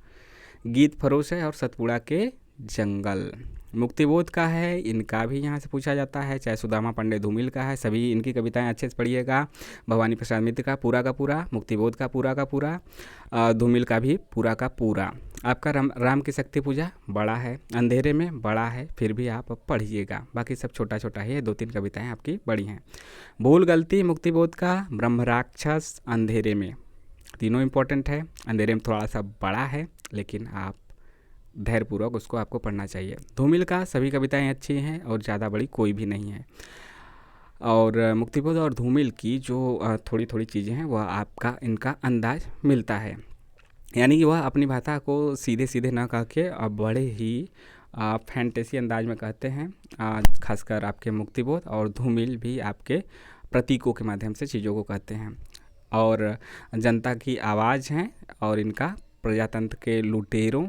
गीत फरोश है और सतपुड़ा के जंगल। मुक्तिबोध का है, इनका भी यहाँ से पूछा जाता है, चाहे सुदामा पांडे धूमिल का है, सभी इनकी कविताएं अच्छे से पढ़िएगा। भवानी प्रसाद मिश्र का पूरा, मुक्तिबोध का पूरा, धूमिल का भी पूरा का पूरा। आपका राम की शक्ति पूजा बड़ा है, अंधेरे में बड़ा है, फिर भी आप पढ़िएगा, बाकी सब छोटा छोटा ही है। 2-3 कविताएं आपकी बड़ी हैं। भूल गलती मुक्तिबोध का, ब्रह्मराक्षस अंधेरे में, तीनों इम्पोर्टेंट है। अंधेरे में थोड़ा सा बड़ा है, लेकिन आप धैर्यपूर्वक उसको आपको पढ़ना चाहिए। धूमिल का सभी कविताएं अच्छी हैं और ज़्यादा बड़ी कोई भी नहीं है। और मुक्तिबोध और धूमिल की जो थोड़ी थोड़ी चीज़ें हैं वह आपका इनका अंदाज मिलता है, यानी कि वह अपनी भाषा को सीधे सीधे ना कह के बड़े ही फैंटेसी अंदाज में कहते हैं। खासकर आपके मुक्तिबोध और धूमिल भी आपके प्रतीकों के माध्यम से चीज़ों को कहते हैं और जनता की आवाज़ हैं। और इनका प्रजातंत्र के लुटेरों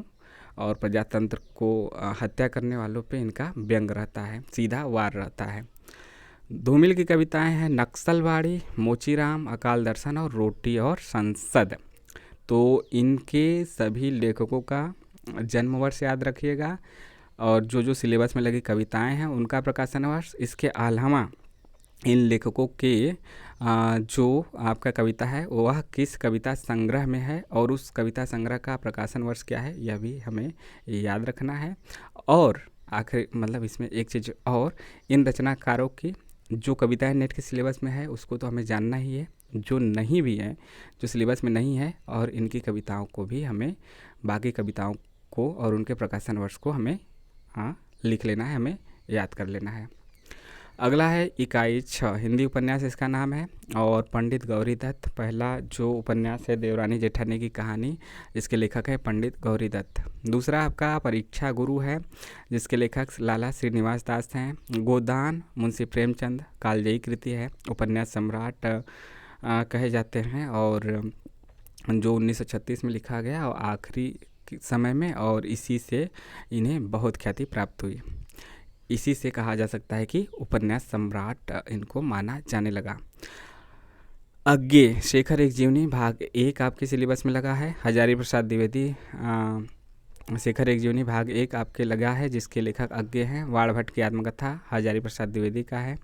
और प्रजातंत्र को हत्या करने वालों पे इनका व्यंग रहता है, सीधा वार रहता है। धूमिल की कविताएं हैं नक्सलवाड़ी, मोचीराम, अकाल दर्शन और रोटी और संसद। तो इनके सभी लेखकों का जन्म वर्ष याद रखिएगा और जो सिलेबस में लगी कविताएं हैं उनका प्रकाशन वर्ष। इसके अलावा इन लेखकों के जो आपका कविता है वह किस कविता संग्रह में है और उस कविता संग्रह का प्रकाशन वर्ष क्या है, यह भी हमें याद रखना है। और आखिर मतलब इसमें एक चीज़ और, इन रचनाकारों की जो कविताएं नेट के सिलेबस में है उसको तो हमें जानना ही है, जो नहीं भी है, जो सिलेबस में नहीं है, और इनकी कविताओं को भी हमें, बाकी कविताओं को और उनके प्रकाशन वर्ष को हमें लिख लेना है, हमें याद कर लेना है। अगला है इकाई 6, हिंदी उपन्यास इसका नाम है और पंडित गौरी दत्त। पहला जो उपन्यास है देवरानी जेठानी की कहानी, इसके लेखक है पंडित गौरी दत्त। दूसरा आपका परीक्षा गुरु है जिसके लेखक लाला श्रीनिवास दास हैं। गोदान मुंशी प्रेमचंद, कालजयी कृति है, उपन्यास सम्राट कहे जाते हैं और जो 1936 में लिखा गया और आखिरी समय में, और इसी से इन्हें बहुत ख्याति प्राप्त हुई। इसी से कहा जा सकता है कि उपन्यास सम्राट इनको माना जाने लगा। अज्ञे शेखर एक जीवनी भाग 1 आपके सिलेबस में लगा है। हजारी प्रसाद द्विवेदी शेखर एक जीवनी भाग 1 आपके लगा है जिसके लेखक अज्ञे हैं। वाणभट्ट की आत्मकथा हजारी प्रसाद द्विवेदी का है।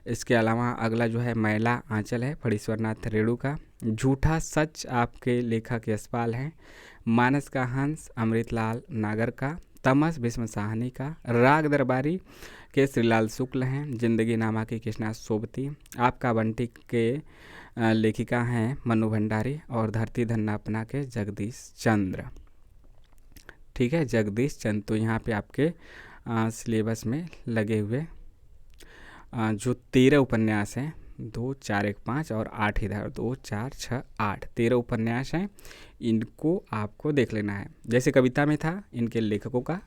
इसके अलावा अगला जो है मैला आंचल है फणीश्वरनाथ रेणु का। झूठा सच आपके लेखक यशपाल हैं। मानस का हंस अमृतलाल नागर का। तमस भीष्म साहनी का। राग दरबारी के श्रीलाल शुक्ल हैं। जिंदगी नामा की कृष्णा सोबती। आपका बंटी के लेखिका हैं मनु भंडारी और धरती धन्ना अपना के जगदीश चंद्र। ठीक है, जगदीश चंद्र। तो यहाँ पे आपके सिलेबस में लगे हुए जो 13 उपन्यास हैं, 2, 4, 1, 5 और 8 इधर, 2, 4, 6, 8, 13 उपन्यास हैं। इनको आपको देख लेना है। जैसे कविता में था इनके लेखकों का,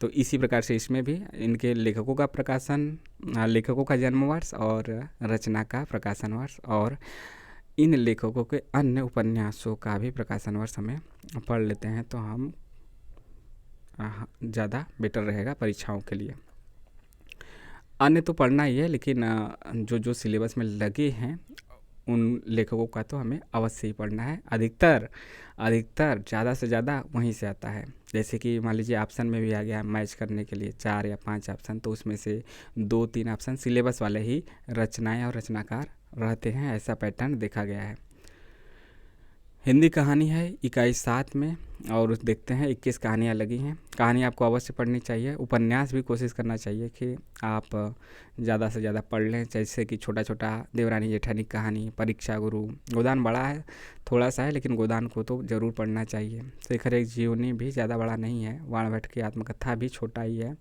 तो इसी प्रकार से इसमें भी इनके लेखकों का प्रकाशन, लेखकों का जन्म वर्ष और रचना का प्रकाशन वर्ष, और इन लेखकों के अन्य उपन्यासों का भी प्रकाशन वर्ष हमें पढ़ लेते हैं तो हम ज़्यादा बेटर रहेगा परीक्षाओं के लिए। अन्य तो पढ़ना ही है, लेकिन जो जो सिलेबस में लगे हैं उन लेखकों का तो हमें अवश्य ही पढ़ना है। अधिकतर अधिकतर ज़्यादा से ज़्यादा वहीं से आता है। जैसे कि मान लीजिए ऑप्शन में भी आ गया मैच करने के लिए 4 या 5 ऑप्शन, तो उसमें से 2-3 ऑप्शन सिलेबस वाले ही रचनाएं और रचनाकार रहते हैं, ऐसा पैटर्न देखा गया है। हिंदी कहानी है इकाई 7 में, और देखते हैं 21 कहानियाँ लगी हैं। कहानी आपको अवश्य पढ़नी चाहिए। उपन्यास भी कोशिश करना चाहिए कि आप ज़्यादा से ज़्यादा पढ़ लें, जैसे कि छोटा छोटा देवरानी जेठानी कहानी, परीक्षा गुरु। गोदान बड़ा है, थोड़ा सा है, लेकिन गोदान को तो ज़रूर पढ़ना चाहिए। शेखर एक जीवनी भी ज़्यादा बड़ा नहीं है। वाणभट्ट की आत्मकथा भी छोटा ही है।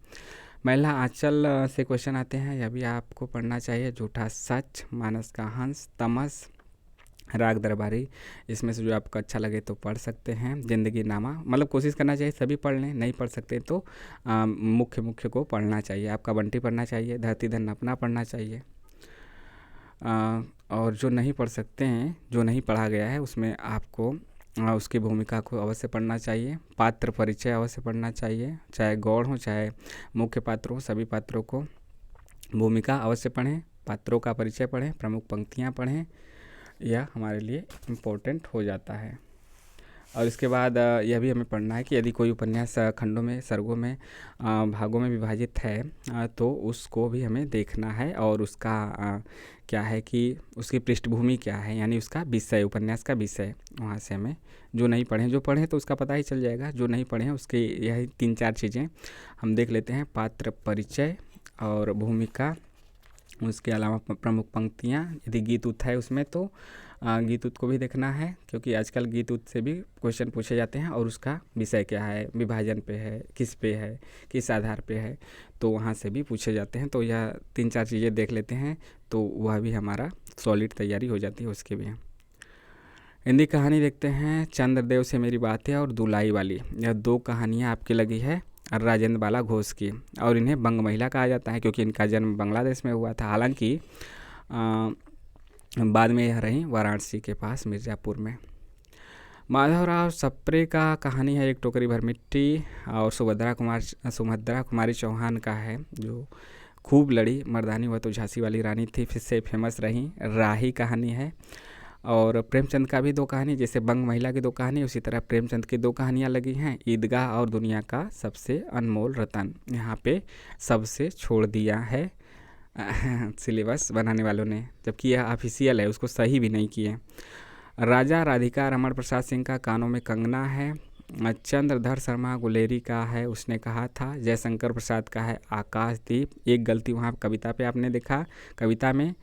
महिला आंचल से क्वेश्चन आते हैं, यह भी आपको पढ़ना चाहिए। झूठा सच, मानस का हंस, तमस, राग दरबारी, इसमें से जो आपको अच्छा लगे तो पढ़ सकते हैं। ज़िंदगी नामा, मतलब कोशिश करना चाहिए सभी पढ़ लें, नहीं पढ़ सकते तो मुख्य मुख्य को पढ़ना चाहिए। आपका बंटी पढ़ना चाहिए। धरती धन अपना पढ़ना चाहिए। और जो नहीं पढ़ सकते हैं, जो नहीं पढ़ा गया है, उसमें आपको उसकी भूमिका को अवश्य पढ़ना चाहिए। पात्र परिचय अवश्य पढ़ना चाहिए, चाहे गौड़ हो चाहे मुख्य पात्र हो, सभी पात्रों को भूमिका अवश्य पढ़ें। पात्रों का परिचय पढ़ें, प्रमुख पंक्तियाँ पढ़ें, यह हमारे लिए इम्पोर्टेंट हो जाता है। और इसके बाद यह भी हमें पढ़ना है कि यदि कोई उपन्यास खंडों में, सर्गों में, भागों में विभाजित है तो उसको भी हमें देखना है, और उसका क्या है कि उसकी पृष्ठभूमि क्या है, यानी उसका विषय, उपन्यास का विषय, वहाँ से हमें जो नहीं पढ़ें, जो पढ़ें तो उसका पता ही चल जाएगा, जो नहीं पढ़ें उसके यही 3-4 चीज़ें हम देख लेते हैं। पात्र परिचय और भूमिका, उसके अलावा प्रमुख पंक्तियाँ, यदि गीत उत है उसमें तो गीत उत को भी देखना है, क्योंकि आजकल गीत उत से भी क्वेश्चन पूछे जाते हैं, और उसका विषय क्या है, विभाजन पे है, किस पे है, किस आधार पे है, तो वहाँ से भी पूछे जाते हैं। तो यह 3-4 चीज़ें देख लेते हैं तो वह भी हमारा सॉलिड तैयारी हो जाती है उसके भी। हिंदी कहानी देखते हैं। चंद्रदेव से मेरी बातें और दुलाई वाली, यह 2 कहानियाँ आपकी लगी है राजेंद्र बाला घोष की, और इन्हें बंग महिला कहा जाता है क्योंकि इनका जन्म बांग्लादेश में हुआ था। हालांकि बाद में यह रही वाराणसी के पास मिर्ज़ापुर में। माधवराव सप्रे का कहानी है एक टोकरी भर मिट्टी, और सुभद्रा कुमारी चौहान का है, जो खूब लड़ी मर्दानी, वह तो झांसी वाली रानी थी, फिर से फेमस रही। राही कहानी है। और प्रेमचंद का भी 2 कहानी, जैसे बंग महिला की 2 कहानी, उसी तरह प्रेमचंद की 2 कहानियाँ लगी हैं। ईदगाह और दुनिया का सबसे अनमोल रतन, यहाँ पे सबसे छोड़ दिया है सिलेबस बनाने वालों ने, जबकि यह ऑफिशियल है, उसको सही भी नहीं किए। राजा राधिका रमण प्रसाद सिंह का कानों में कंगना है। चंद्रधर शर्मा गुलेरी का है उसने कहा था। जयशंकर प्रसाद का है आकाशदीप। एक गलती वहाँ कविता पे आपने देखा, कविता में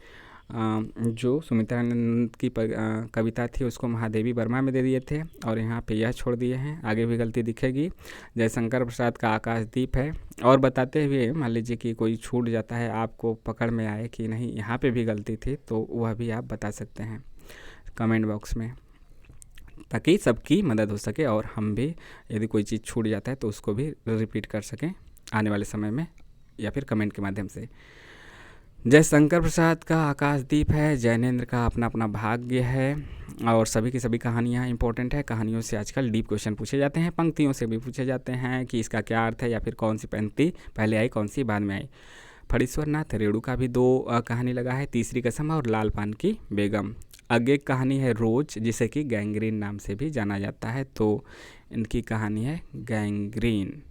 जो सुमित्रानंद की कविता थी उसको महादेवी वर्मा में दे दिए थे, और यहाँ पे यह छोड़ दिए हैं। आगे भी गलती दिखेगी। जयशंकर प्रसाद का आकाशदीप है। और बताते हुए मान लीजिए कि कोई छूट जाता है, आपको पकड़ में आए कि नहीं यहाँ पे भी गलती थी, तो वह भी आप बता सकते हैं कमेंट बॉक्स में, ताकि सबकी मदद हो सके, और हम भी यदि कोई चीज़ छूट जाता है तो उसको भी रिपीट कर सकें आने वाले समय में, या फिर कमेंट के माध्यम से। जयशंकर प्रसाद का आकाशदीप है। जैनेंद्र का अपना अपना भाग्य है। और सभी की सभी कहानियाँ इंपॉर्टेंट है। कहानियों से आजकल डीप क्वेश्चन पूछे जाते हैं, पंक्तियों से भी पूछे जाते हैं कि इसका क्या अर्थ है, या फिर कौन सी पंक्ति पहले आई, कौन सी बाद में आई। फणीश्वर नाथ रेणु का भी 2 कहानी लगा है, तीसरी कसम और लाल पान की बेगम। आगे एक कहानी है रोज, जिसे कि गैंग्रीन नाम से भी जाना जाता है, तो इनकी कहानी है गैंग्रीन,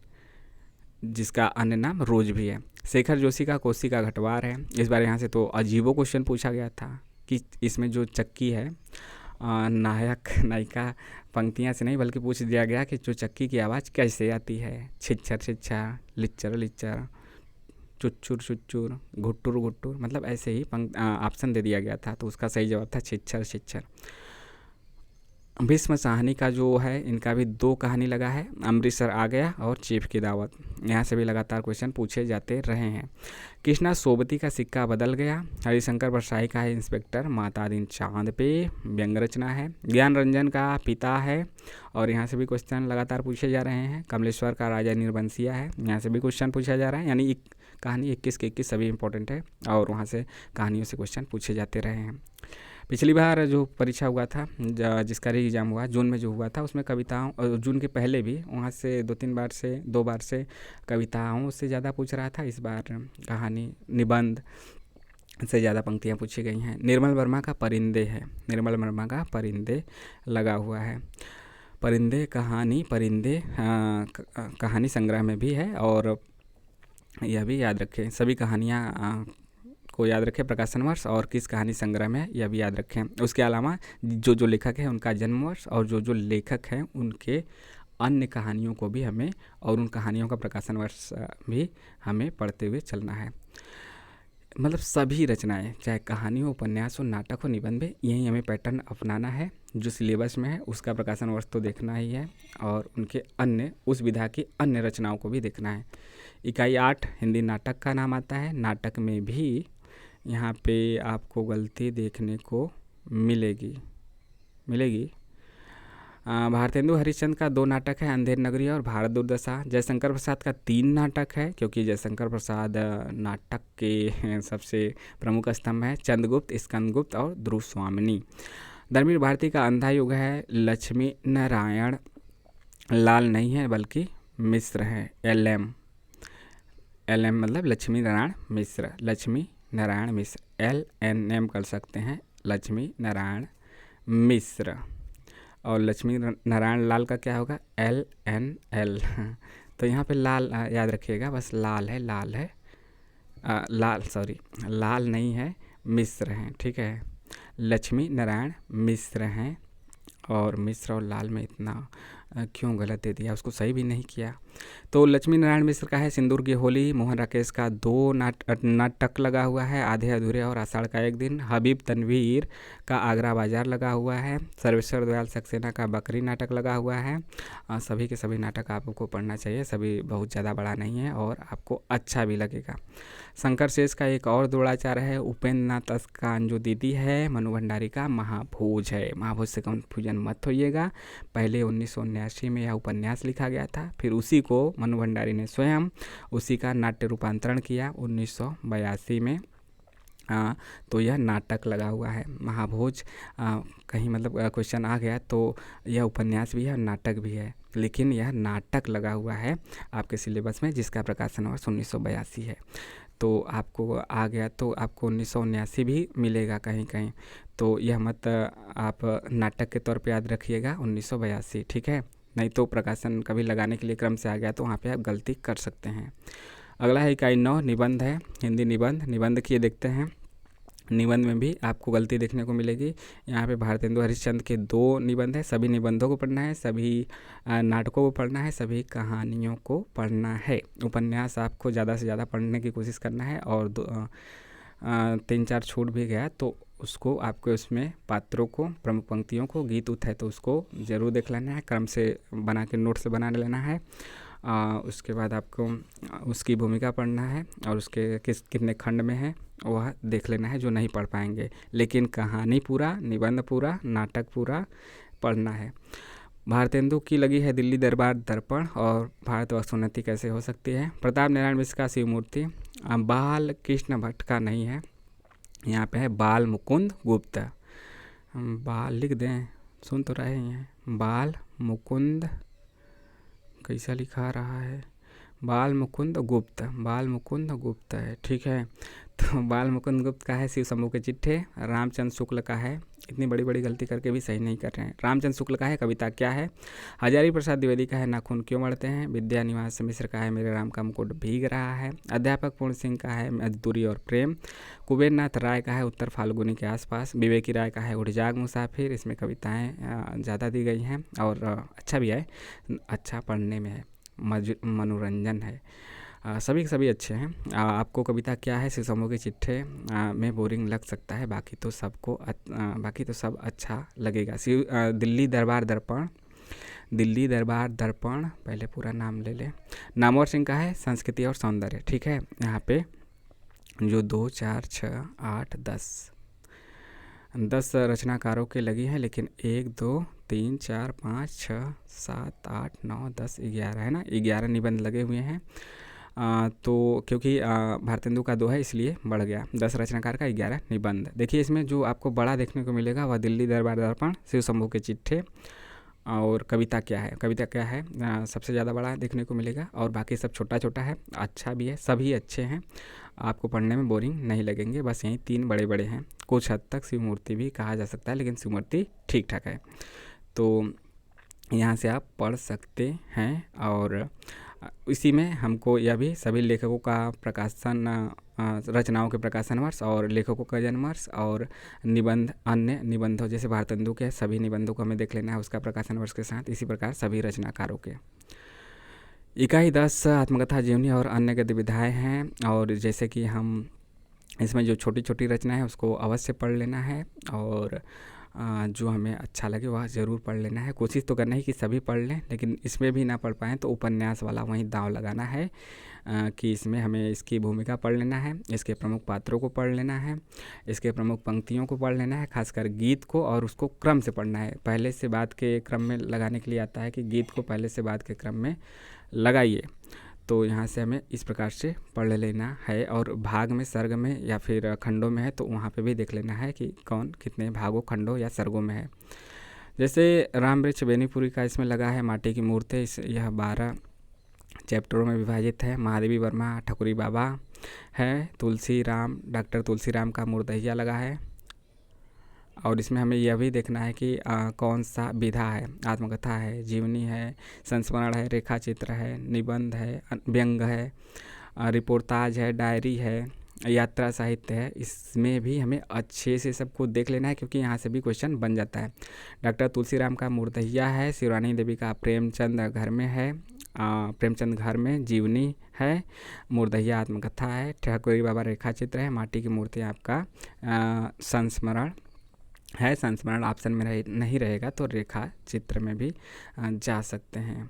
जिसका अन्य नाम रोज भी है। शेखर जोशी का कोसी का घटवार है। इस बार यहाँ से तो अजीबो क्वेश्चन पूछा गया था कि इसमें जो चक्की है, नायक नायिका पंक्तियाँ से नहीं बल्कि पूछ दिया गया कि जो चक्की की आवाज़ कैसे आती है। छिच्छर छिच्छर, लिच्चर लिच्चर, चुच्चुर चुच्चुर, घुट्टुर घुट्टुर, मतलब ऐसे ही ऑप्शन दे दिया गया था, तो उसका सही जवाब था छिच्छर छिच्छर। भीष्म साहनी का जो है, इनका भी 2 कहानी लगा है, अमृतसर आ गया और चीफ की दावत। यहाँ से भी लगातार क्वेश्चन पूछे जाते रहे हैं। कृष्णा सोबती का सिक्का बदल गया। हरिशंकर बरसाई का है इंस्पेक्टर माता दिन चांद पे, व्यंग रचना है। ज्ञान रंजन का पिता है, और यहाँ से भी क्वेश्चन लगातार पूछे जा रहे हैं। कमलेश्वर का राजा निर्बंसिया है, यहाँ से भी क्वेश्चन पूछा जा रहा है, यानी कहानी 21 के 21 सभी इंपॉर्टेंट है, और वहाँ से कहानियों से क्वेश्चन पूछे जाते रहे हैं। पिछली बार जो परीक्षा हुआ था, जिसका री एग्ज़ाम हुआ जून में जो हुआ था, उसमें कविताओं, और जून के पहले भी वहाँ से 2 बार से कविताओं से ज़्यादा पूछ रहा था। इस बार कहानी, निबंध से ज़्यादा पंक्तियाँ पूछी गई हैं। निर्मल वर्मा का परिंदे है, निर्मल वर्मा का परिंदे लगा हुआ है। परिंदे कहानी, परिंदे कहानी संग्रह में भी है, और यह भी याद रखें, सभी कहानियाँ को याद रखें, प्रकाशन वर्ष और किस कहानी संग्रह में, यह भी याद रखें। उसके अलावा जो लेखक है उनका जन्म वर्ष, और जो लेखक हैं उनके अन्य कहानियों को भी हमें, और उन कहानियों का प्रकाशन वर्ष भी हमें पढ़ते हुए चलना है। मतलब सभी रचनाएं, चाहे कहानी हो, उपन्यास हो, नाटक हो, निबंध हो, यही हमें पैटर्न अपनाना है। जो सिलेबस में है उसका प्रकाशन वर्ष तो देखना ही है, और उनके अन्य, उस विधा की अन्य रचनाओं को भी देखना है। इकाई 8 हिंदी नाटक का नाम आता है। नाटक में भी यहाँ पे आपको गलती देखने को मिलेगी। भारतेंदु हरिश्चंद्र का 2 नाटक है, अंधेर नगरी और भारत दुर्दशा। जयशंकर प्रसाद का 3 नाटक है, क्योंकि जयशंकर प्रसाद नाटक के सबसे प्रमुख स्तंभ है। चंद्रगुप्त, स्कंदगुप्त और ध्रुव स्वामिनी। धर्मवीर भारती का अंधा युग है। लक्ष्मी नारायण, लाल नहीं है बल्कि मिश्र है, LM मतलब लक्ष्मी नारायण मिश्र, लक्ष्मी नारायण मिश्र, LNM कर सकते हैं, लक्ष्मी नारायण मिश्र। और लक्ष्मी नारायण लाल का क्या होगा, LNL। तो यहाँ पे लाल याद रखिएगा, बस लाल है, लाल नहीं है, मिश्र हैं, ठीक है। लक्ष्मी नारायण मिश्र हैं, और मिश्र और लाल में इतना क्यों गलत दे दिया, उसको सही भी नहीं किया। तो लक्ष्मी नारायण मिश्र का है सिंदूर की होली। मोहन राकेश का 2 नाटक लगा हुआ है, आधे अधूरे और आषाढ़ का एक दिन। हबीब तनवीर का आगरा बाजार लगा हुआ है। सर्वेश्वर दयाल सक्सेना का बकरी नाटक लगा हुआ है। सभी के सभी नाटक आपको पढ़ना चाहिए, सभी बहुत ज़्यादा बड़ा नहीं है और आपको अच्छा भी लगेगा। शंकर शेष का एक और द्रोणाचार्य है। उपेंद्र नाथ अस्कान जो दीदी है, मनु भंडारी का महाभोज है। महाभोज से कन्फ्यूजन मत होइएगा, पहले 1979 में यह उपन्यास लिखा गया था, फिर उसी को मनु भंडारी ने स्वयं उसी का नाट्य रूपांतरण किया 1982 में। तो यह नाटक लगा हुआ है महाभोज। कहीं मतलब क्वेश्चन आ गया तो यह उपन्यास भी है, नाटक भी है, लेकिन यह नाटक लगा हुआ है आपके सिलेबस में, जिसका प्रकाशन वर्ष 1982 है। तो आपको आ गया तो आपको 1979 भी मिलेगा कहीं कहीं, तो यह मत आप नाटक के तौर पे याद रखिएगा 1982, ठीक है। नहीं तो प्रकाशन कभी लगाने के लिए क्रम से आ गया तो वहाँ पे आप गलती कर सकते हैं। अगला है इकाई 9 निबंध है, हिंदी निबंध। निबंध की देखते हैं। निबंध में भी आपको गलती देखने को मिलेगी। यहाँ पे भारतेंदु हरिश्चंद्र के 2 निबंध है, सभी निबंधों को पढ़ना है, सभी नाटकों को पढ़ना है, सभी कहानियों को पढ़ना है। उपन्यास आपको ज़्यादा से ज़्यादा पढ़ने की कोशिश करना है, और 3-4 छूट भी गया तो उसको आपको उसमें पात्रों को, प्रमुख पंक्तियों को, गीत उत है तो उसको ज़रूर देख लेना है, क्रम से बना के नोट से बना लेना है। उसके बाद आपको उसकी भूमिका पढ़ना है, और उसके कितने खंड में है वह देख लेना है, जो नहीं पढ़ पाएंगे। लेकिन कहानी पूरा, निबंध पूरा, नाटक पूरा पढ़ना है। भारतेंदु की लगी है दिल्ली दरबार दर्पण, और भारत वर्षोन्नति कैसे हो सकती है। प्रताप नारायण मिश्र का शिवमूर्ति। बाल कृष्ण भट्ट का नहीं है, यहाँ पे है बाल मुकुंद गुप्त। बाल लिख दें, सुन तो रहे हैं, बाल मुकुंद कैसा लिखा रहा है, बाल मुकुंद गुप्त, बाल मुकुंद गुप्त है, ठीक है। तो बाल मुकुंद गुप्त का है शिव शंभू के चिट्ठे। रामचंद्र शुक्ल का है, इतनी बड़ी बड़ी गलती करके भी सही नहीं कर रहे हैं। रामचंद्र शुक्ल का है कविता क्या है। हजारी प्रसाद द्विवेदी का है नाखून क्यों मरते हैं। विद्या निवास मिश्र का है मेरे राम का मुकुट भीग रहा है। अध्यापक पूर्ण सिंह का है मजदूरी और प्रेम। कुबेर नाथ राय का है उत्तर फाल्गुनी के आसपास। विवेकी राय का है उठ जाग मुसाफिर। इसमें कविताएँ ज़्यादा दी गई हैं और अच्छा भी है, अच्छा पढ़ने में है, मनोरंजन है, सभी के सभी अच्छे हैं। आपको कविता क्या है शिव शंभू के चिट्ठे में बोरिंग लग सकता है, बाकी तो सब अच्छा लगेगा। दिल्ली दरबार दर्पण, दिल्ली दरबार दर्पण, पहले पूरा नाम ले लें। नामवर सिंह का है संस्कृति और सौंदर्य, ठीक है। यहाँ पे जो 2, 4, 6, 8, 10 रचनाकारों के लगी हैं, लेकिन 1, 2, 3, 4, 5, 6, 7, 8, 9, 10, 11 है ना, 11 निबंध लगे हुए हैं। तो क्योंकि भारतेंदु का 2 है इसलिए बढ़ गया। 10 रचनाकार का 11 निबंध। देखिए इसमें जो आपको बड़ा देखने को मिलेगा वह दिल्ली दरबार दर्पण, शिव शंभू के चिट्ठे और कविता क्या है। कविता क्या है सबसे ज़्यादा बड़ा देखने को मिलेगा और बाकी सब छोटा छोटा है, अच्छा भी है, सभी अच्छे हैं, आपको पढ़ने में बोरिंग नहीं लगेंगे। बस यही 3 बड़े बड़े हैं। कुछ हद तक शिव मूर्ति भी कहा जा सकता है, लेकिन शिव मूर्ति ठीक ठाक है, तो यहाँ से आप पढ़ सकते हैं। और इसी में हमको यह भी सभी लेखकों का प्रकाशन, रचनाओं के प्रकाशन वर्ष और लेखकों का जन्म वर्ष और निबंध, अन्य निबंधों जैसे भारतेंदु के सभी निबंधों को हमें देख लेना है उसका प्रकाशन वर्ष के साथ। इसी प्रकार सभी रचनाकारों के। इकाई 10 आत्मकथा, जीवनी और अन्य गतिविधियाँ हैं। और जैसे कि हम इसमें जो छोटी छोटी रचना है उसको अवश्य पढ़ लेना है और जो हमें अच्छा लगे वह ज़रूर पढ़ लेना है। कोशिश तो करना है कि सभी पढ़ लें, लेकिन इसमें भी ना पढ़ पाएँ तो उपन्यास वाला वहीं दांव लगाना है कि इसमें हमें इसकी भूमिका पढ़ लेना है, इसके प्रमुख पात्रों को पढ़ लेना है, इसके प्रमुख पंक्तियों को पढ़ लेना है, खासकर गीत को, और उसको क्रम से पढ़ना है। पहले से बाद के क्रम में लगाने के लिए आता है कि गीत को पहले से बाद के क्रम में लगाइए। तो यहाँ से हमें इस प्रकार से पढ़ लेना है। और भाग में, सर्ग में या फिर खंडों में है तो वहाँ पे भी देख लेना है कि कौन कितने भागों, खंडों या सर्गों में है। जैसे राम वृक्ष बेनीपुरी का इसमें लगा है माटी की मूर्ति, यह 12 चैप्टरों में विभाजित है। महादेवी वर्मा ठकुरी बाबा है। डॉक्टर तुलसी राम का मुर्दहिया लगा है। और इसमें हमें यह भी देखना है कि कौन सा विधा है, आत्मकथा है, जीवनी है, संस्मरण है, रेखा चित्र है, निबंध है, व्यंग है, रिपोर्टाज है, डायरी है, यात्रा साहित्य है। इसमें भी हमें अच्छे से सबको देख लेना है क्योंकि यहाँ से भी क्वेश्चन बन जाता है। डॉक्टर तुलसीराम का मुर्दहिया है। शिवरानी देवी का प्रेमचंद घर में है, प्रेमचंद घर में जीवनी है। मुर्दहिया आत्मकथा है। ठकुरी बाबा रेखा चित्र है। माटी की मूर्ति आपका संस्मरण है। संस्मरण ऑप्शन में नहीं रहेगा तो रेखा चित्र में भी जा सकते हैं।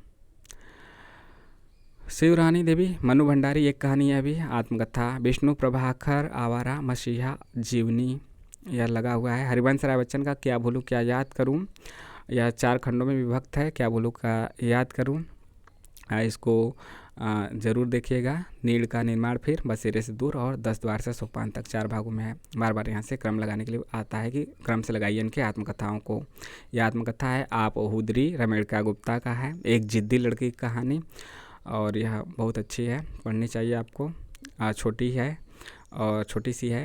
शिवरानी देवी, मनु भंडारी एक कहानी है भी, आत्मकथा। विष्णु प्रभाकर आवारा मसीहा जीवनी यह लगा हुआ है। हरिवंश राय बच्चन का क्या भूलूं क्या याद करूं, यह 4 खंडों में विभक्त है। क्या भूलूं का याद करूं, इसको ज़रूर देखिएगा। नीड़ का निर्माण फिर, बसेरे से दूर और 10 द्वार से सोपान तक 4 भागों में है। बार बार यहाँ से क्रम लगाने के लिए आता है कि क्रम से लगाइए इनके आत्मकथाओं को। यह आत्मकथा है आप हुदरी, रमेड़का गुप्ता का है। एक जिद्दी लड़की की कहानी, और यह बहुत अच्छी है, पढ़नी चाहिए आपको। छोटी है और छोटी सी है।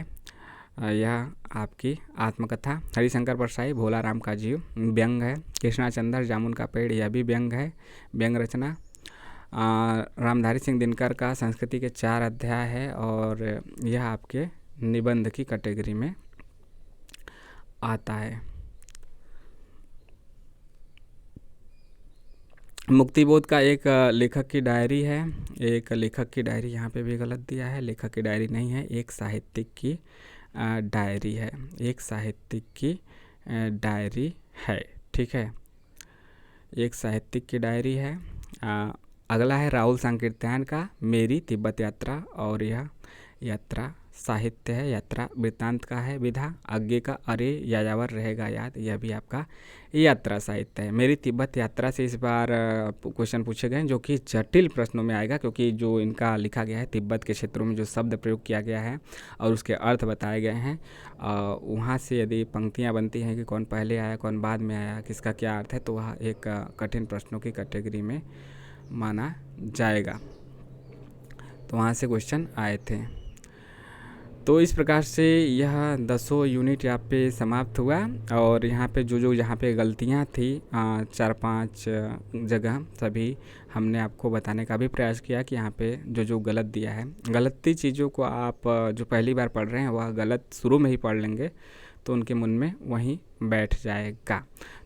यह आपकी आत्मकथा। हरिशंकर परसाई, भोला राम का जीव, व्यंग है। कृष्णा चंद्र, जामुन का पेड़, यह भी व्यंग है, व्यंग रचना। रामधारी सिंह दिनकर का संस्कृति के 4 अध्याय है और यह आपके निबंध की कैटेगरी में आता है। मुक्तिबोध का एक लेखक की डायरी है। एक लेखक की डायरी यहाँ पे भी गलत दिया है, लेखक की डायरी नहीं है, एक साहित्यिक की डायरी है। एक साहित्यिक की डायरी है, ठीक है, एक साहित्यिक की डायरी है। अगला है राहुल संकीर्तन का मेरी तिब्बत यात्रा, और यह यात्रा साहित्य है। यात्रा वृत्तांत का है। विधा आगे का अरे यायावर रहेगा याद, यह भी आपका यात्रा साहित्य है। मेरी तिब्बत यात्रा से इस बार क्वेश्चन पूछे गए जो कि जटिल प्रश्नों में आएगा, क्योंकि जो इनका लिखा गया है तिब्बत के क्षेत्रों में जो शब्द प्रयोग किया गया है और उसके अर्थ बताए गए हैं, वहाँ से यदि पंक्तियाँ बनती हैं कि कौन पहले आया कौन बाद में आया, किसका क्या अर्थ है, तो वह एक कठिन प्रश्नों की कैटेगरी में माना जाएगा। तो वहाँ से क्वेश्चन आए थे। तो इस प्रकार से यह 10 यूनिट यहाँ पे समाप्त हुआ। और यहाँ पे जो यहाँ पे गलतियाँ थी 4-5 जगह सभी हमने आपको बताने का भी प्रयास किया कि यहाँ पे जो गलत दिया है। गलती चीज़ों को आप जो पहली बार पढ़ रहे हैं वह गलत शुरू में ही पढ़ लेंगे तो उनके मन में वहीं बैठ जाएगा।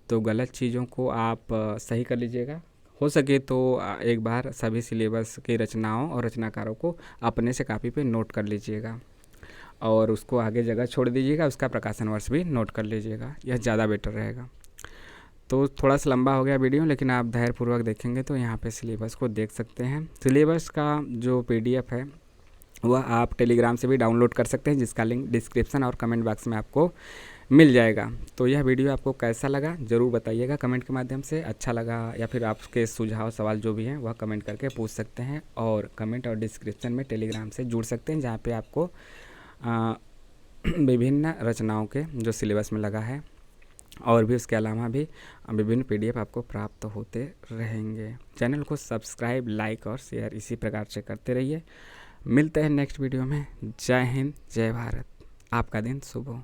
तो गलत चीज़ों को आप सही कर लीजिएगा। हो सके तो एक बार सभी सिलेबस की रचनाओं और रचनाकारों को अपने से कापी पे नोट कर लीजिएगा और उसको आगे जगह छोड़ दीजिएगा, उसका प्रकाशन वर्ष भी नोट कर लीजिएगा, यह ज़्यादा बेटर रहेगा। तो थोड़ा सा लंबा हो गया वीडियो, लेकिन आप धैर्यपूर्वक देखेंगे तो यहाँ पे सिलेबस को देख सकते हैं। सिलेबस का जो PDF है वह आप टेलीग्राम से भी डाउनलोड कर सकते हैं, जिसका लिंक डिस्क्रिप्शन और कमेंट बॉक्स में आपको मिल जाएगा। तो यह वीडियो आपको कैसा लगा ज़रूर बताइएगा कमेंट के माध्यम से। अच्छा लगा या फिर आपके सुझाव सवाल जो भी हैं वह कमेंट करके पूछ सकते हैं, और कमेंट और डिस्क्रिप्शन में टेलीग्राम से जुड़ सकते हैं, जहाँ पे आपको विभिन्न रचनाओं के जो सिलेबस में लगा है और भी उसके अलावा भी विभिन्न PDF आपको प्राप्त होते रहेंगे। चैनल को सब्सक्राइब, लाइक और शेयर इसी प्रकार से करते रहिए। मिलते हैं नेक्स्ट वीडियो में। जय हिंद, जय भारत। आपका दिन शुभ हो।